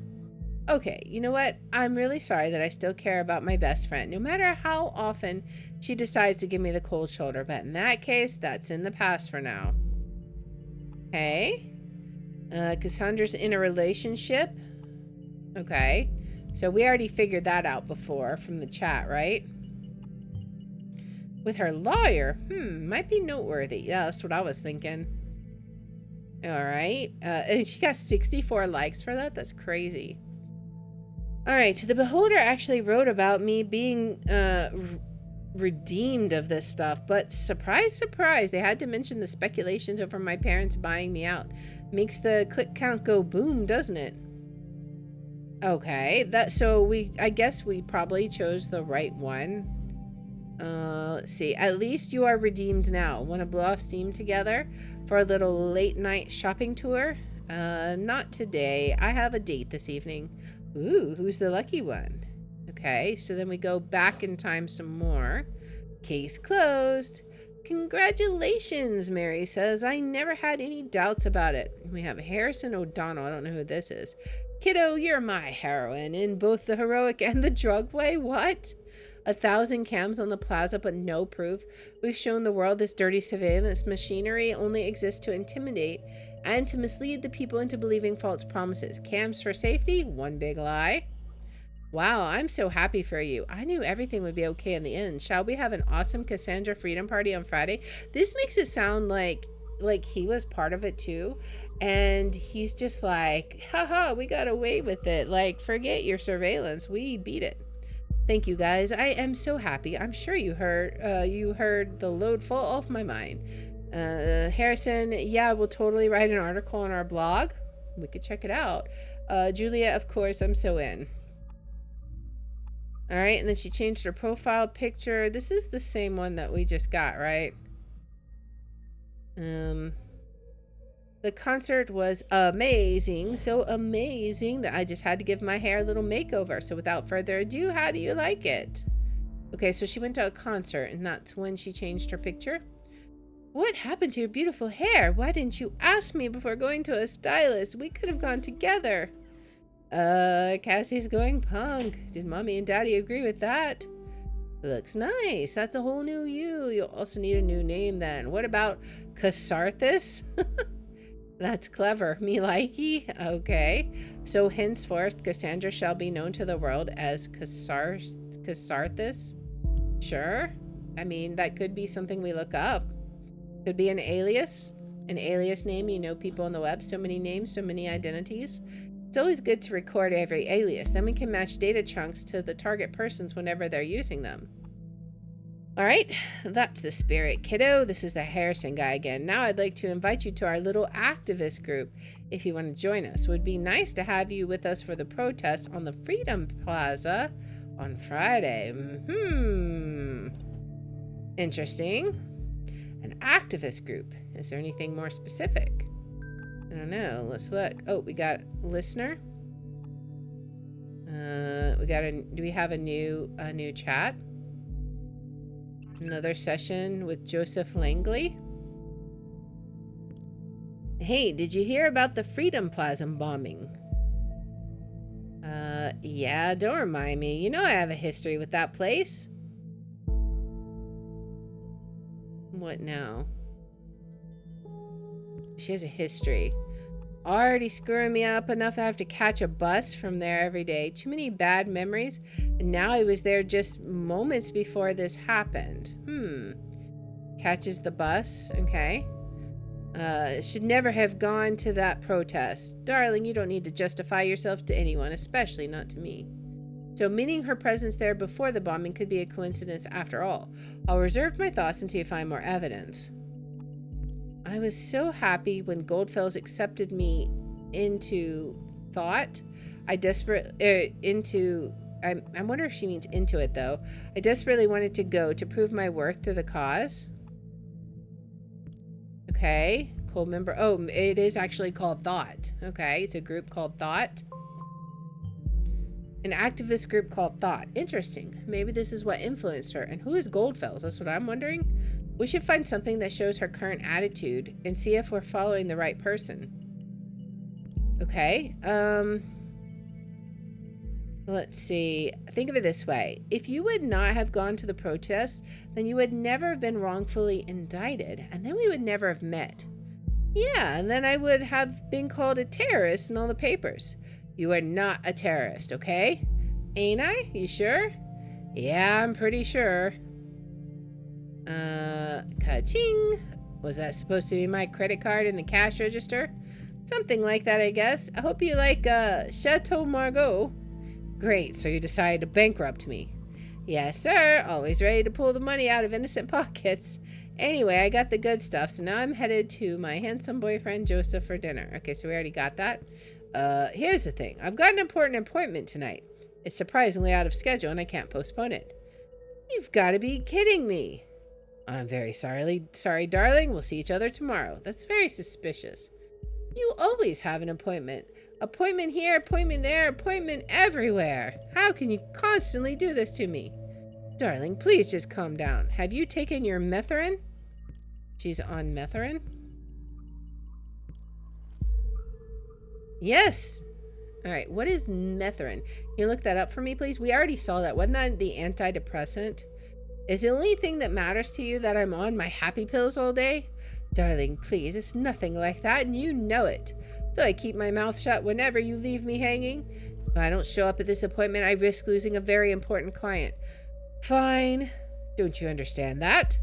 Okay, you know what? I'm really sorry that I still care about my best friend, no matter how often she decides to give me the cold shoulder. But in that case, that's in the past for now. Okay. Cassandra's in a relationship. Okay. So we already figured that out before from the chat, right? With her lawyer. Might be noteworthy. Yeah, that's what I was thinking. All right. And she got 64 likes for that? That's crazy. All right. The Beholder actually wrote about me being redeemed of this stuff, but surprise, surprise, they had to mention the speculations over my parents buying me out. Makes the click count go boom, doesn't it? Okay, I guess we probably chose the right one. Let's see. At least you are redeemed now. Want to blow off steam together for a little late night shopping tour? Not today. I have a date this evening. Ooh, who's the lucky one? Okay, so then we go back in time some more. Case closed. Congratulations, Mary says. I never had any doubts about it. We have Harrison O'Donnell. I don't know who this is. Kiddo, you're my heroine in both the heroic and the drug way. What? 1,000 cams on the plaza, but no proof. We've shown the world this dirty surveillance machinery only exists to intimidate and to mislead the people into believing false promises. Cams for safety? One big lie. Wow, I'm so happy for you. I knew everything would be okay in the end. Shall we have an awesome Cassandra Freedom Party on Friday? This makes it sound like he was part of it too. And he's just like, haha, we got away with it. Like, forget your surveillance. We beat it. Thank you, guys. I am so happy. I'm sure you heard the load fall off my mind. Harrison, yeah, we'll totally write an article on our blog. We could check it out. Julia, of course, I'm so in. All right, and then she changed her profile picture. This is the same one that we just got, right? The concert was amazing, so amazing that I just had to give my hair a little makeover. So without further ado, how do you like it? Okay, so she went to a concert, and that's when she changed her picture. What happened to your beautiful hair? Why didn't you ask me before going to a stylist? We could have gone together. Cassie's going punk. Did Mommy and Daddy agree with that? Looks nice. That's a whole new you. You'll also need a new name then. What about Catharthus? That's clever. Me likey? Okay. So henceforth, Cassandra shall be known to the world as Catharthus? Sure. I mean, that could be something we look up. Could be an alias name. You know, people on the web, so many names, so many identities. It's always good to record every alias. Then we can match data chunks to the target persons whenever they're using them. All right, that's the spirit, kiddo. This is the Harrison guy again. Now I'd like to invite you to our little activist group if you want to join us. It would be nice to have you with us for the protest on the Freedom Plaza on Friday. Interesting. An activist group. Is there anything more specific? I don't know. Let's look. Oh, we got listener. Do we have a new chat? Another session with Joseph Langley. Hey, did you hear about the Freedom Plaza bombing? Yeah, don't remind me. You know I have a history with that place. What now? She has a history. Already screwing me up enough I have to catch a bus from there every day. Too many bad memories. And now I was there just moments before this happened. Catches the bus. Okay. Should never have gone to that protest. Darling, you don't need to justify yourself to anyone, especially not to me. So meaning her presence there before the bombing could be a coincidence after all. I'll reserve my thoughts until you find more evidence. I was so happy when Goldfellows accepted me into thought. I wonder if she means into it though. I desperately wanted to go to prove my worth to the cause. Okay, cool member. Oh, it is actually called Thought. Okay, it's a group called Thought. An activist group called Thought. Interesting. Maybe this is what influenced her. And who is Goldfellows? That's what I'm wondering. We should find something that shows her current attitude and see if we're following the right person. Okay. Let's see. Think of it this way. If you would not have gone to the protest, then you would never have been wrongfully indicted. And then we would never have met. Yeah, and then I would have been called a terrorist in all the papers. You are not a terrorist, okay? Ain't I? You sure? Yeah, I'm pretty sure. Ka-ching. Was that supposed to be my credit card in the cash register? Something like that, I guess. I hope you like, Chateau Margaux. Great, so you decided to bankrupt me. Yes, sir. Always ready to pull the money out of innocent pockets. Anyway, I got the good stuff, so now I'm headed to my handsome boyfriend Joseph for dinner. Okay, so we already got that. Here's the thing. I've got an important appointment tonight. It's surprisingly out of schedule and I can't postpone it. You've got to be kidding me. I'm very sorry, darling. We'll see each other tomorrow. That's very suspicious. You always have an appointment. Appointment here, appointment there, appointment everywhere. How can you constantly do this to me? Darling, please just calm down. Have you taken your Metherin? She's on Metherin? Yes. All right, what is Metherin? Can you look that up for me, please? We already saw that. Wasn't that the antidepressant? Is the only thing that matters to you that I'm on my happy pills all day? Darling, please, it's nothing like that, and you know it. So I keep my mouth shut whenever you leave me hanging. If I don't show up at this appointment, I risk losing a very important client. Fine. Don't you understand that?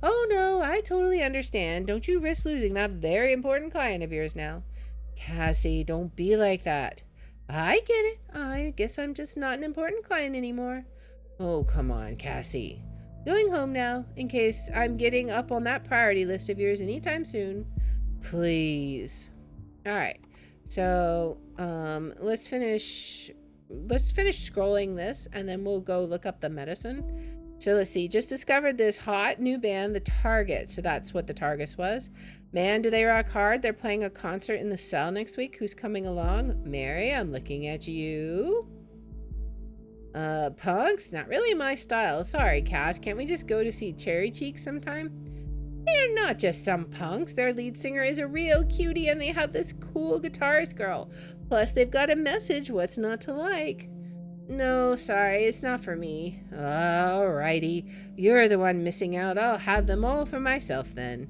Oh, no, I totally understand. Don't you risk losing that very important client of yours now. Cassie, don't be like that. I get it. I guess I'm just not an important client anymore. Oh, come on, Cassie. Going home now, in case I'm getting up on that priority list of yours anytime soon. Please. All right. So, let's finish scrolling this, and then we'll go look up the medicine. So let's see. Just discovered this hot new band, The Target. So that's what The Target was. Man, do they rock hard. They're playing a concert in the Cell next week. Who's coming along? Mary, I'm looking at you. Punks? Not really my style. Sorry, Cass. Can't we just go to see Cherry Cheeks sometime? They're not just some punks. Their lead singer is a real cutie and they have this cool guitarist girl. Plus, they've got a message. What's not to like? No, sorry. It's not for me. Alrighty. You're the one missing out. I'll have them all for myself then.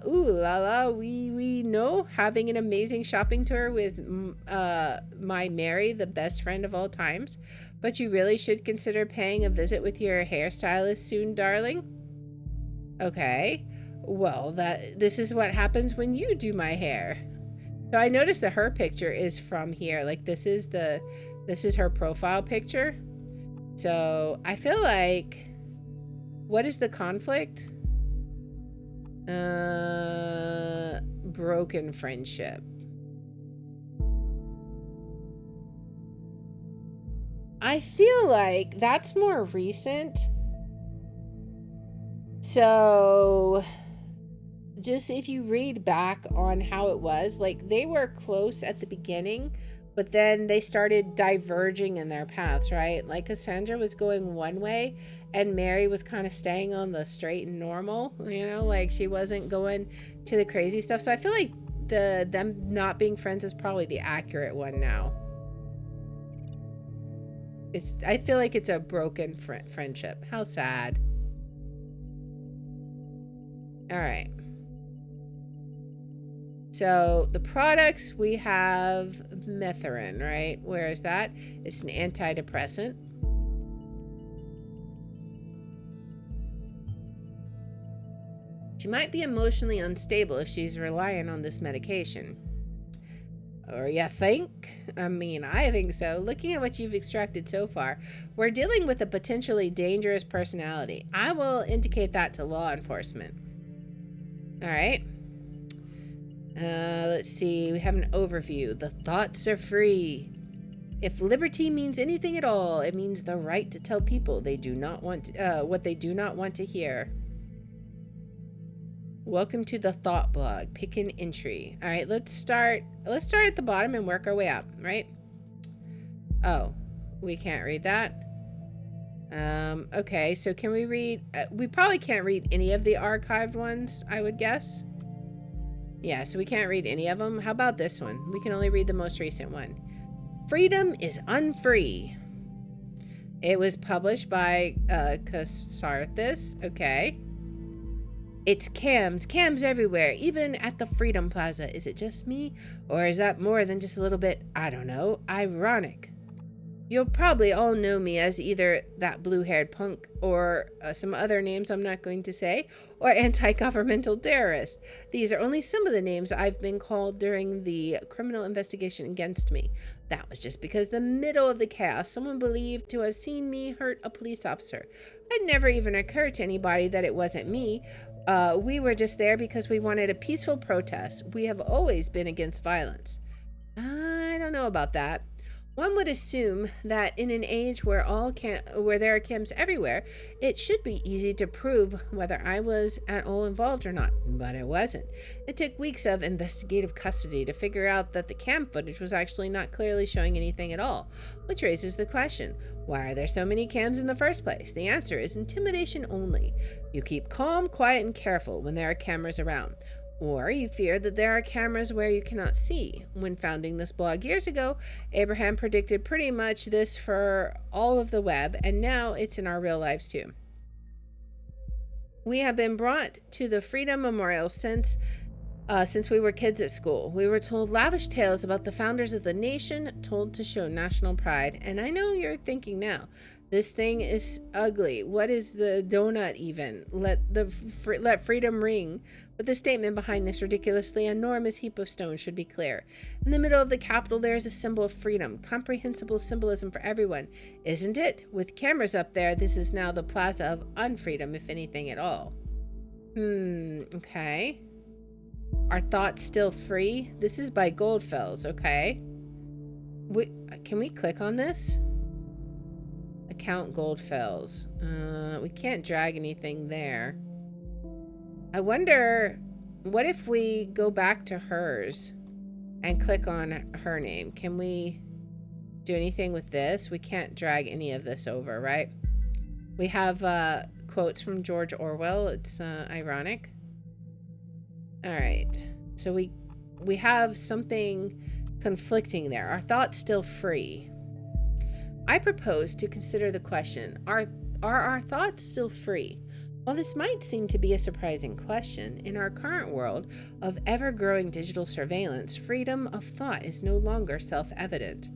Ooh la la, we know. Having an amazing shopping tour with my Mary, the best friend of all times. But you really should consider paying a visit with your hairstylist soon, darling. Okay. Well, this is what happens when you do my hair. So I noticed that her picture is from here. Like this is her profile picture. So I feel like, what is the conflict? Broken friendship. I feel like that's more recent. So just if you read back on how it was, like they were close at the beginning, but then they started diverging in their paths, right? Like Cassandra was going one way and Mary was kind of staying on the straight and normal, you know, like she wasn't going to the crazy stuff. So I feel like them not being friends is probably the accurate one now. I feel like it's a broken friendship. How sad. All right. So the products, we have Metherin, right? Where is that? It's an antidepressant. She might be emotionally unstable if she's relying on this medication. Or you think? I mean, I think so. Looking at what you've extracted so far, we're dealing with a potentially dangerous personality. I will indicate that to law enforcement. All right. Let's see. We have an overview. The thoughts are free. If liberty means anything at all, it means the right to tell people they do not want what they do not want to hear. Welcome to the thought blog. Pick an entry. All right, let's start at the bottom and work our way up, right? Oh, we can't read that. Okay, so can we read? We probably can't read any of the archived ones, I would guess. Yeah, so we can't read any of them. How about this one? We can only read the most recent one. Freedom is unfree. It was published by Catharsis. Okay. It's cams everywhere, even at the Freedom Plaza. Is it just me? Or is that more than just a little bit, I don't know, ironic? You'll probably all know me as either that blue-haired punk or some other names I'm not going to say, or anti-governmental terrorist. These are only some of the names I've been called during the criminal investigation against me. That was just because in the middle of the chaos, someone believed to have seen me hurt a police officer. It never even occurred to anybody that it wasn't me. We were just there because we wanted a peaceful protest. We have always been against violence. I don't know about that. One would assume that in an age where where there are cams everywhere, it should be easy to prove whether I was at all involved or not, but it wasn't. It took weeks of investigative custody to figure out that the cam footage was actually not clearly showing anything at all, which raises the question, why are there so many cams in the first place? The answer is intimidation only. You keep calm, quiet, and careful when there are cameras around. Or you fear that there are cameras where you cannot see. When founding this blog years ago, Abraham predicted pretty much this for all of the web, and now it's in our real lives too. We have been brought to the Freedom Memorial since we were kids at school. We were told lavish tales about the founders of the nation, told to show national pride. And I know you're thinking now, this thing is ugly. What is the donut even? Let freedom ring. But the statement behind this ridiculously enormous heap of stone should be clear. In the middle of the Capitol, there is a symbol of freedom, comprehensible symbolism for everyone, isn't it? With cameras up there, this is now the plaza of unfreedom, if anything at all. Okay. Are thoughts still free? This is by Goldfells, okay. Can we click on this? Account Goldfells. We can't drag anything there. I wonder, what if we go back to hers and click on her name? Can we do anything with this? We can't drag any of this over, right? We have quotes from George Orwell. It's ironic. All right. So we have something conflicting there. Are thoughts still free? I propose to consider the question, are our thoughts still free? While this might seem to be a surprising question, in our current world of ever-growing digital surveillance, freedom of thought is no longer self-evident.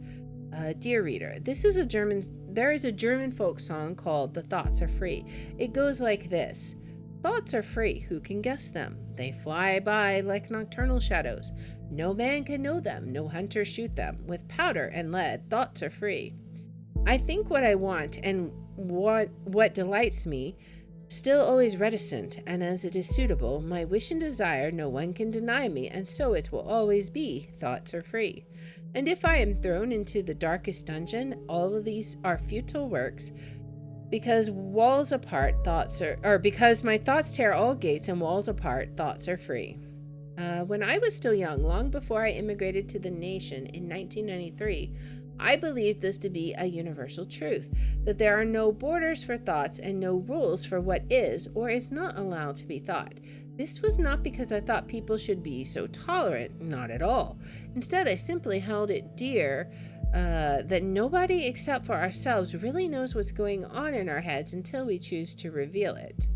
Dear reader, there is a German folk song called "The Thoughts Are Free." It goes like this. Thoughts are free, who can guess them? They fly by like nocturnal shadows. No man can know them, no hunter shoot them. With powder and lead, thoughts are free. I think what I want and what delights me, still always reticent, and as it is suitable, my wish and desire no one can deny me, and so it will always be, thoughts are free. And if I am thrown into the darkest dungeon, all of these are futile works, because walls apart, because my thoughts tear all gates and walls apart, thoughts are free. When I was still young, long before I immigrated to the nation in 1993, I believed this to be a universal truth, that there are no borders for thoughts and no rules for what is or is not allowed to be thought. This was not because I thought people should be so tolerant, not at all. Instead, I simply held it dear that nobody except for ourselves really knows what's going on in our heads until we choose to reveal it.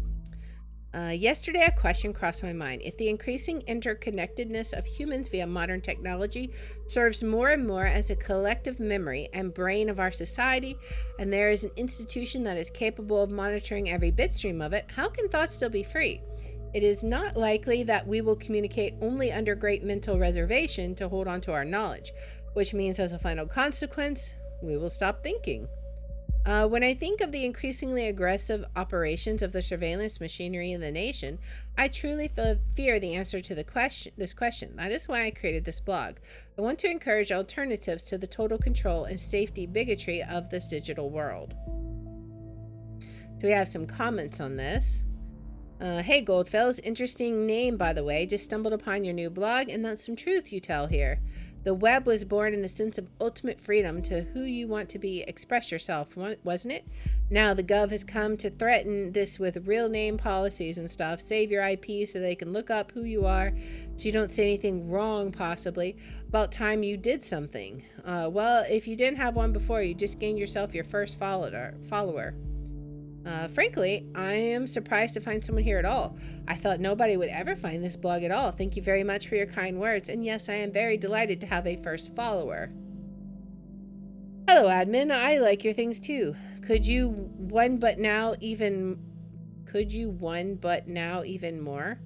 Yesterday, a question crossed my mind. If the increasing interconnectedness of humans via modern technology serves more and more as a collective memory and brain of our society, and there is an institution that is capable of monitoring every bitstream of it, how can thoughts still be free? It is not likely that we will communicate only under great mental reservation to hold on to our knowledge, which means as a final consequence, we will stop thinking. When I think of the increasingly aggressive operations of the surveillance machinery in the nation, I truly fear the answer to this question. That is why I created this blog. I want to encourage alternatives to the total control and safety bigotry of this digital world. So we have some comments on this. Hey Goldfellas, interesting name by the way. Just stumbled upon your new blog, and that's some truth you tell here. The web was born in the sense of ultimate freedom to who you want to be, express yourself, wasn't it? Now the Gov has come to threaten this with real name policies and stuff. Save your IP so they can look up who you are, so you don't say anything wrong possibly. About time you did something. Well, if you didn't have one before, you just gained yourself your first follower. Frankly, I am surprised to find someone here at all. I thought nobody would ever find this blog at all. Thank you very much for your kind words, and yes, I am very delighted to have a first follower. Hello, admin. I like your things too. Could you one but now even more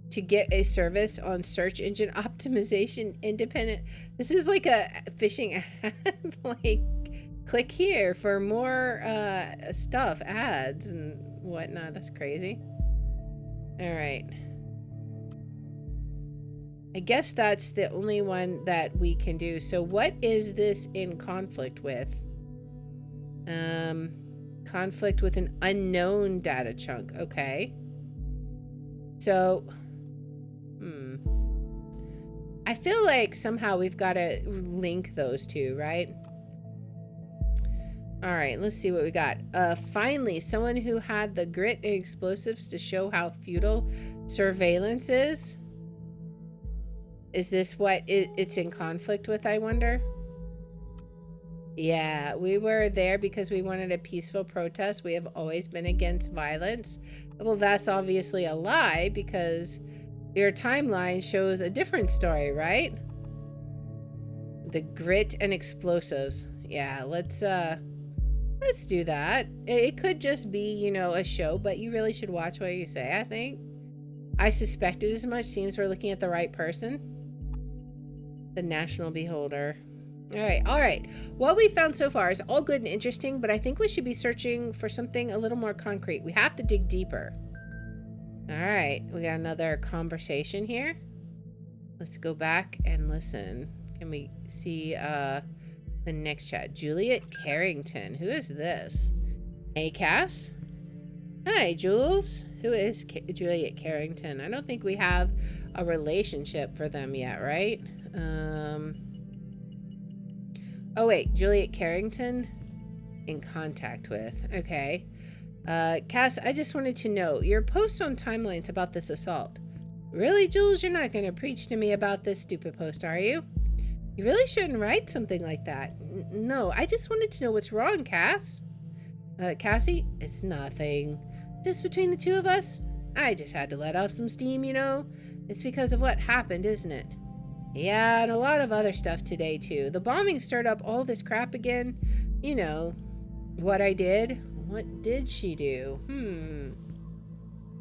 to get a service on search engine optimization independent? This is like a phishing ad. Like, click here for more stuff, ads and whatnot. That's crazy. All right. I guess that's the only one that we can do. So what is this in conflict with? Conflict with an unknown data chunk. Okay. So, I feel like somehow we've got to link those two, right? All right, let's see what we got. Finally, someone who had the grit and explosives to show how futile surveillance is. Is this what it's in conflict with, I wonder? Yeah, we were there because we wanted a peaceful protest. We have always been against violence. Well, that's obviously a lie because your timeline shows a different story, right? The grit and explosives. Yeah, let's do that. It could just be, you know, a show, but you really should watch what you say, I think. I suspected as much. Seems we're looking at the right person. The National Beholder. All right. What we found so far is all good and interesting, but I think we should be searching for something a little more concrete. We have to dig deeper. All right. We got another conversation here. Let's go back and listen. Can we see the next chat? Juliet Carrington. Who is this? Hey, Cass. Hi, Jules. Who is Juliet Carrington? I don't think we have a relationship for them yet, right? Oh wait, Juliet Carrington in contact with. Okay. Cass, I just wanted to know, your post on timelines about this assault. Really, Jules? You're not going to preach to me about this stupid post, are you? You really shouldn't write something like that. No, I just wanted to know what's wrong, Cass. Cassie? It's nothing. Just between the two of us? I just had to let off some steam, you know? It's because of what happened, isn't it? Yeah, and a lot of other stuff today, too. The bombing stirred up all this crap again. You know, what I did. What did she do?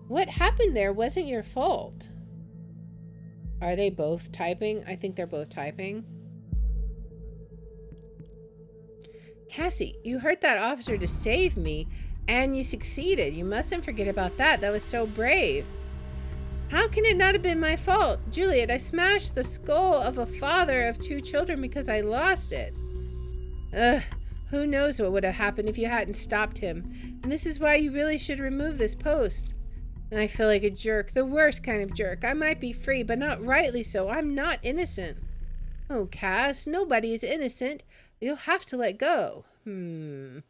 What happened there wasn't your fault. Are they both typing? I think they're both typing. Cassie, you hurt that officer to save me, and you succeeded. You mustn't forget about that. That was so brave. How can it not have been my fault? Juliet, I smashed the skull of a father of 2 children because I lost it. Ugh, who knows what would have happened if you hadn't stopped him. And this is why you really should remove this post. I feel like a jerk, the worst kind of jerk. I might be free, but not rightly so. I'm not innocent. Oh, Cass, nobody is innocent. You'll have to let go. You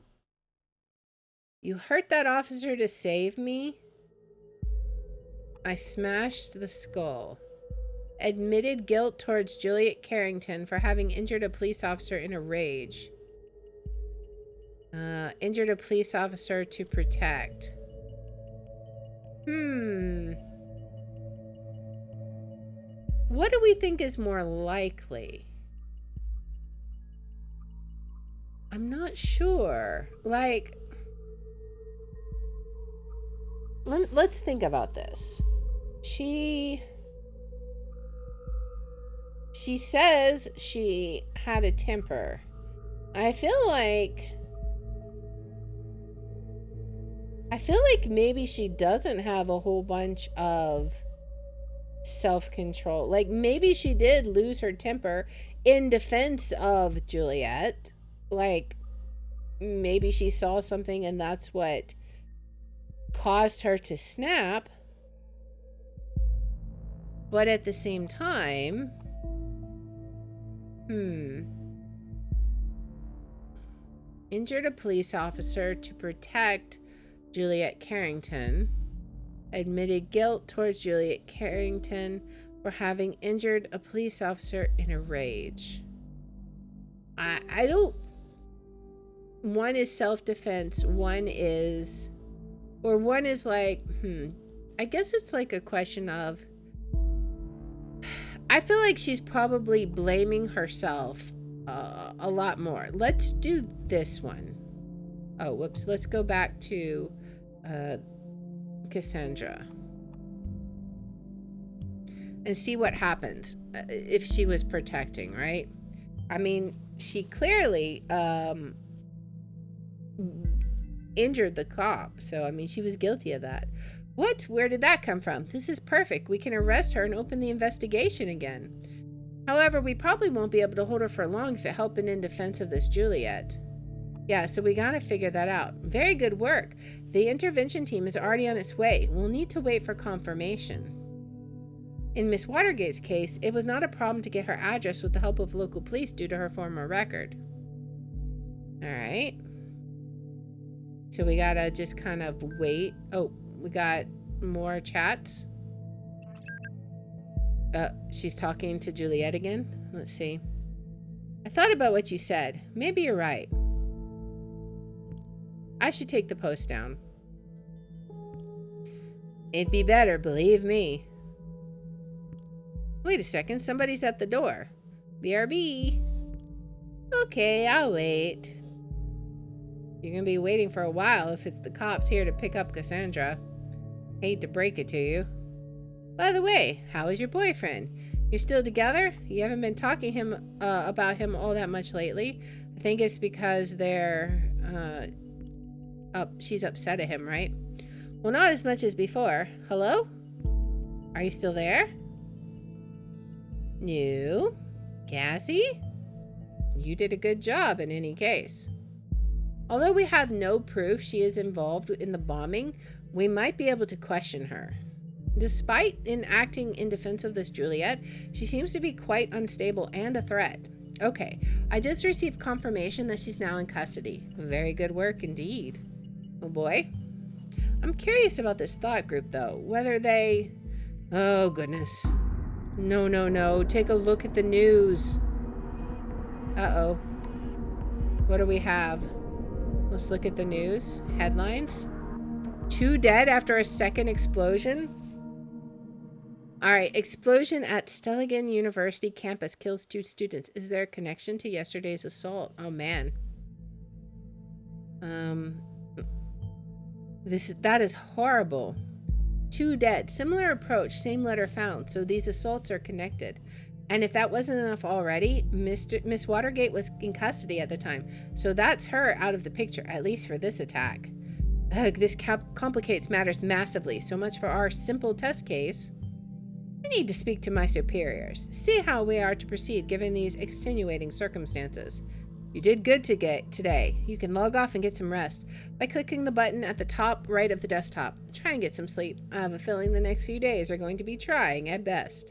hurt that officer to save me? I smashed the skull. Admitted guilt towards Juliet Carrington for having injured a police officer in a rage. Injured a police officer to protect. What do we think is more likely? I'm not sure. Like, let's think about this. She says she had a temper. I feel like maybe she doesn't have a whole bunch of self-control. Like, maybe she did lose her temper in defense of Juliet. Like, maybe she saw something and that's what caused her to snap. But at the same time, injured a police officer to protect Juliet Carrington. Admitted guilt towards Juliet Carrington for having injured a police officer in a rage. I don't... One is self-defense. One is Or one is like, I guess it's like a question of, I feel like she's probably blaming herself a lot more. Let's do this one. Oh, whoops. Let's go back to Cassandra and see what happens if she was protecting, right? I mean, she clearly injured the cop, so I mean, she was guilty of that. What? Where did that come from? This is perfect. We can arrest her and open the investigation again. However, we probably won't be able to hold her for long if it helping in defense of this Juliet. Yeah, so we gotta figure that out. Very good work. The intervention team is already on its way. We'll need to wait for confirmation. In Miss Watergate's case, it was not a problem to get her address with the help of local police due to her former record. Alright. So we gotta just kind of wait. Oh, we got more chats. She's talking to Juliet again. Let's see. I thought about what you said. Maybe you're right. I should take the post down. It'd be better, believe me. Wait a second, somebody's at the door. BRB. Okay, I'll wait. You're gonna be waiting for a while if it's the cops here to pick up Cassandra. Hate to break it to you. By the way, how is your boyfriend? You're still together? You haven't been talking about him all that much lately. I think it's because they're she's upset at him, right? Well, not as much as before. Hello? Are you still there? No. Cassie? You did a good job in any case. Although we have no proof she is involved in the bombing, we might be able to question her. Despite acting in defense of this Juliet, she seems to be quite unstable and a threat. Okay, I just received confirmation that she's now in custody. Very good work indeed. Oh boy. I'm curious about this thought group though, whether they... Oh goodness. No. Take a look at the news. Uh-oh. What do we have? Let's look at the news. Headlines. 2 dead after a second explosion. Alright, explosion at Stelligan University campus kills 2 students. Is there a connection to yesterday's assault? Oh man. That is horrible. 2 dead. Similar approach, same letter found. So these assaults are connected. And if that wasn't enough already, Miss Watergate was in custody at the time. So that's her out of the picture, at least for this attack. Ugh, this complicates matters massively. So much for our simple test case. I need to speak to my superiors. See how we are to proceed given these extenuating circumstances. You did good today. You can log off and get some rest by clicking the button at the top right of the desktop. Try and get some sleep. I have a feeling the next few days are going to be trying at best.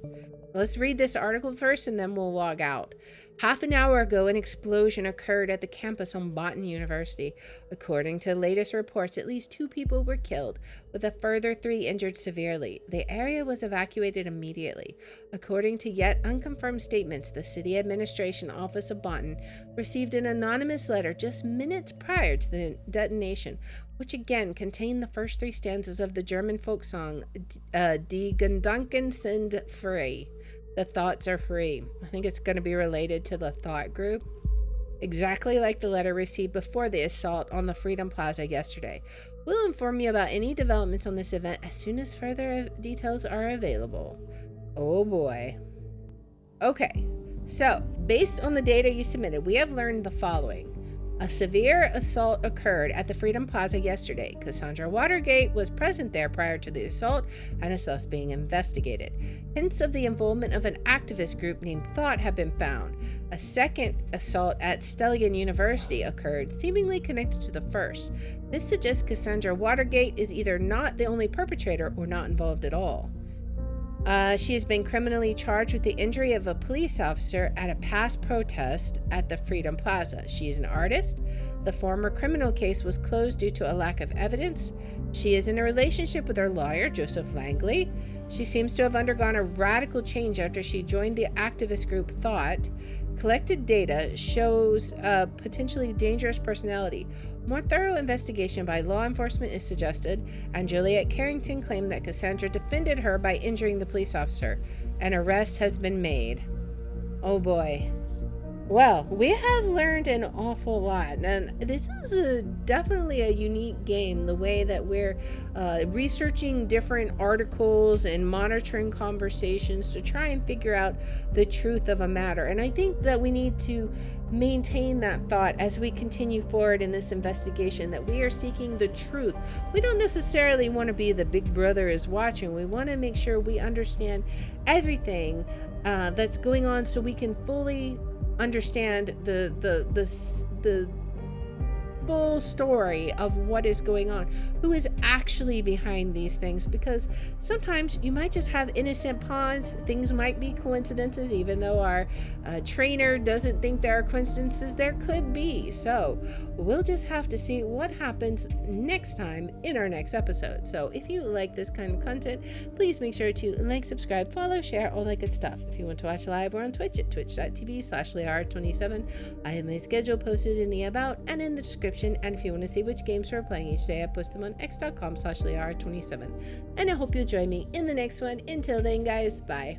Let's read this article first and then we'll log out. Half an hour ago, an explosion occurred at the campus on Botan University. According to latest reports, at least 2 people were killed, with a further 3 injured severely. The area was evacuated immediately. According to yet unconfirmed statements, the city administration office of Botan received an anonymous letter just minutes prior to the detonation, which again contained the first 3 stanzas of the German folk song, Die Gedanken sind frei. The thoughts are free. I think it's going to be related to the thought group. Exactly like the letter received before the assault on the Freedom Plaza yesterday. We'll inform you about any developments on this event as soon as further details are available. Oh boy. Okay, so based on the data you submitted, we have learned the following. A severe assault occurred at the Freedom Plaza yesterday. Cassandra Watergate was present there prior to the assault and is thus being investigated. Hints of the involvement of an activist group named Thought have been found. A second assault at Stelligan University occurred, seemingly connected to the first. This suggests Cassandra Watergate is either not the only perpetrator or not involved at all. She has been criminally charged with the injury of a police officer at a past protest at the Freedom Plaza. She is an artist. The former criminal case was closed due to a lack of evidence. She is in a relationship with her lawyer, Joseph Langley. She seems to have undergone a radical change after she joined the activist group Thought. collected data shows a potentially dangerous personality. More thorough investigation by law enforcement is suggested, and Juliet Carrington claimed that Cassandra defended her by injuring the police officer. An arrest has been made. Oh boy. Well, we have learned an awful lot, and this is definitely a unique game, the way that we're researching different articles and monitoring conversations to try and figure out the truth of a matter. And I think that we need to maintain that thought as we continue forward in this investigation, that we are seeking the truth. We don't necessarily want to be the big brother is watching. We want to make sure we understand everything that's going on, so we can fully understand the full story of what is going on, who is actually behind these things, because sometimes you might just have innocent pawns. Things might be coincidences, even though our trainer doesn't think there are coincidences. There could be. So we'll just have to see what happens next time in our next episode. So if you like this kind of content, please make sure to like, subscribe, follow, share, all that good stuff. If you want to watch live, we're on Twitch at twitch.tv/Liara27. I have my schedule posted in the about and in the description. And if you want to see which games we're playing each day, I post them on x.com/Liara27. And I hope you'll join me in the next one. Until then, guys, bye.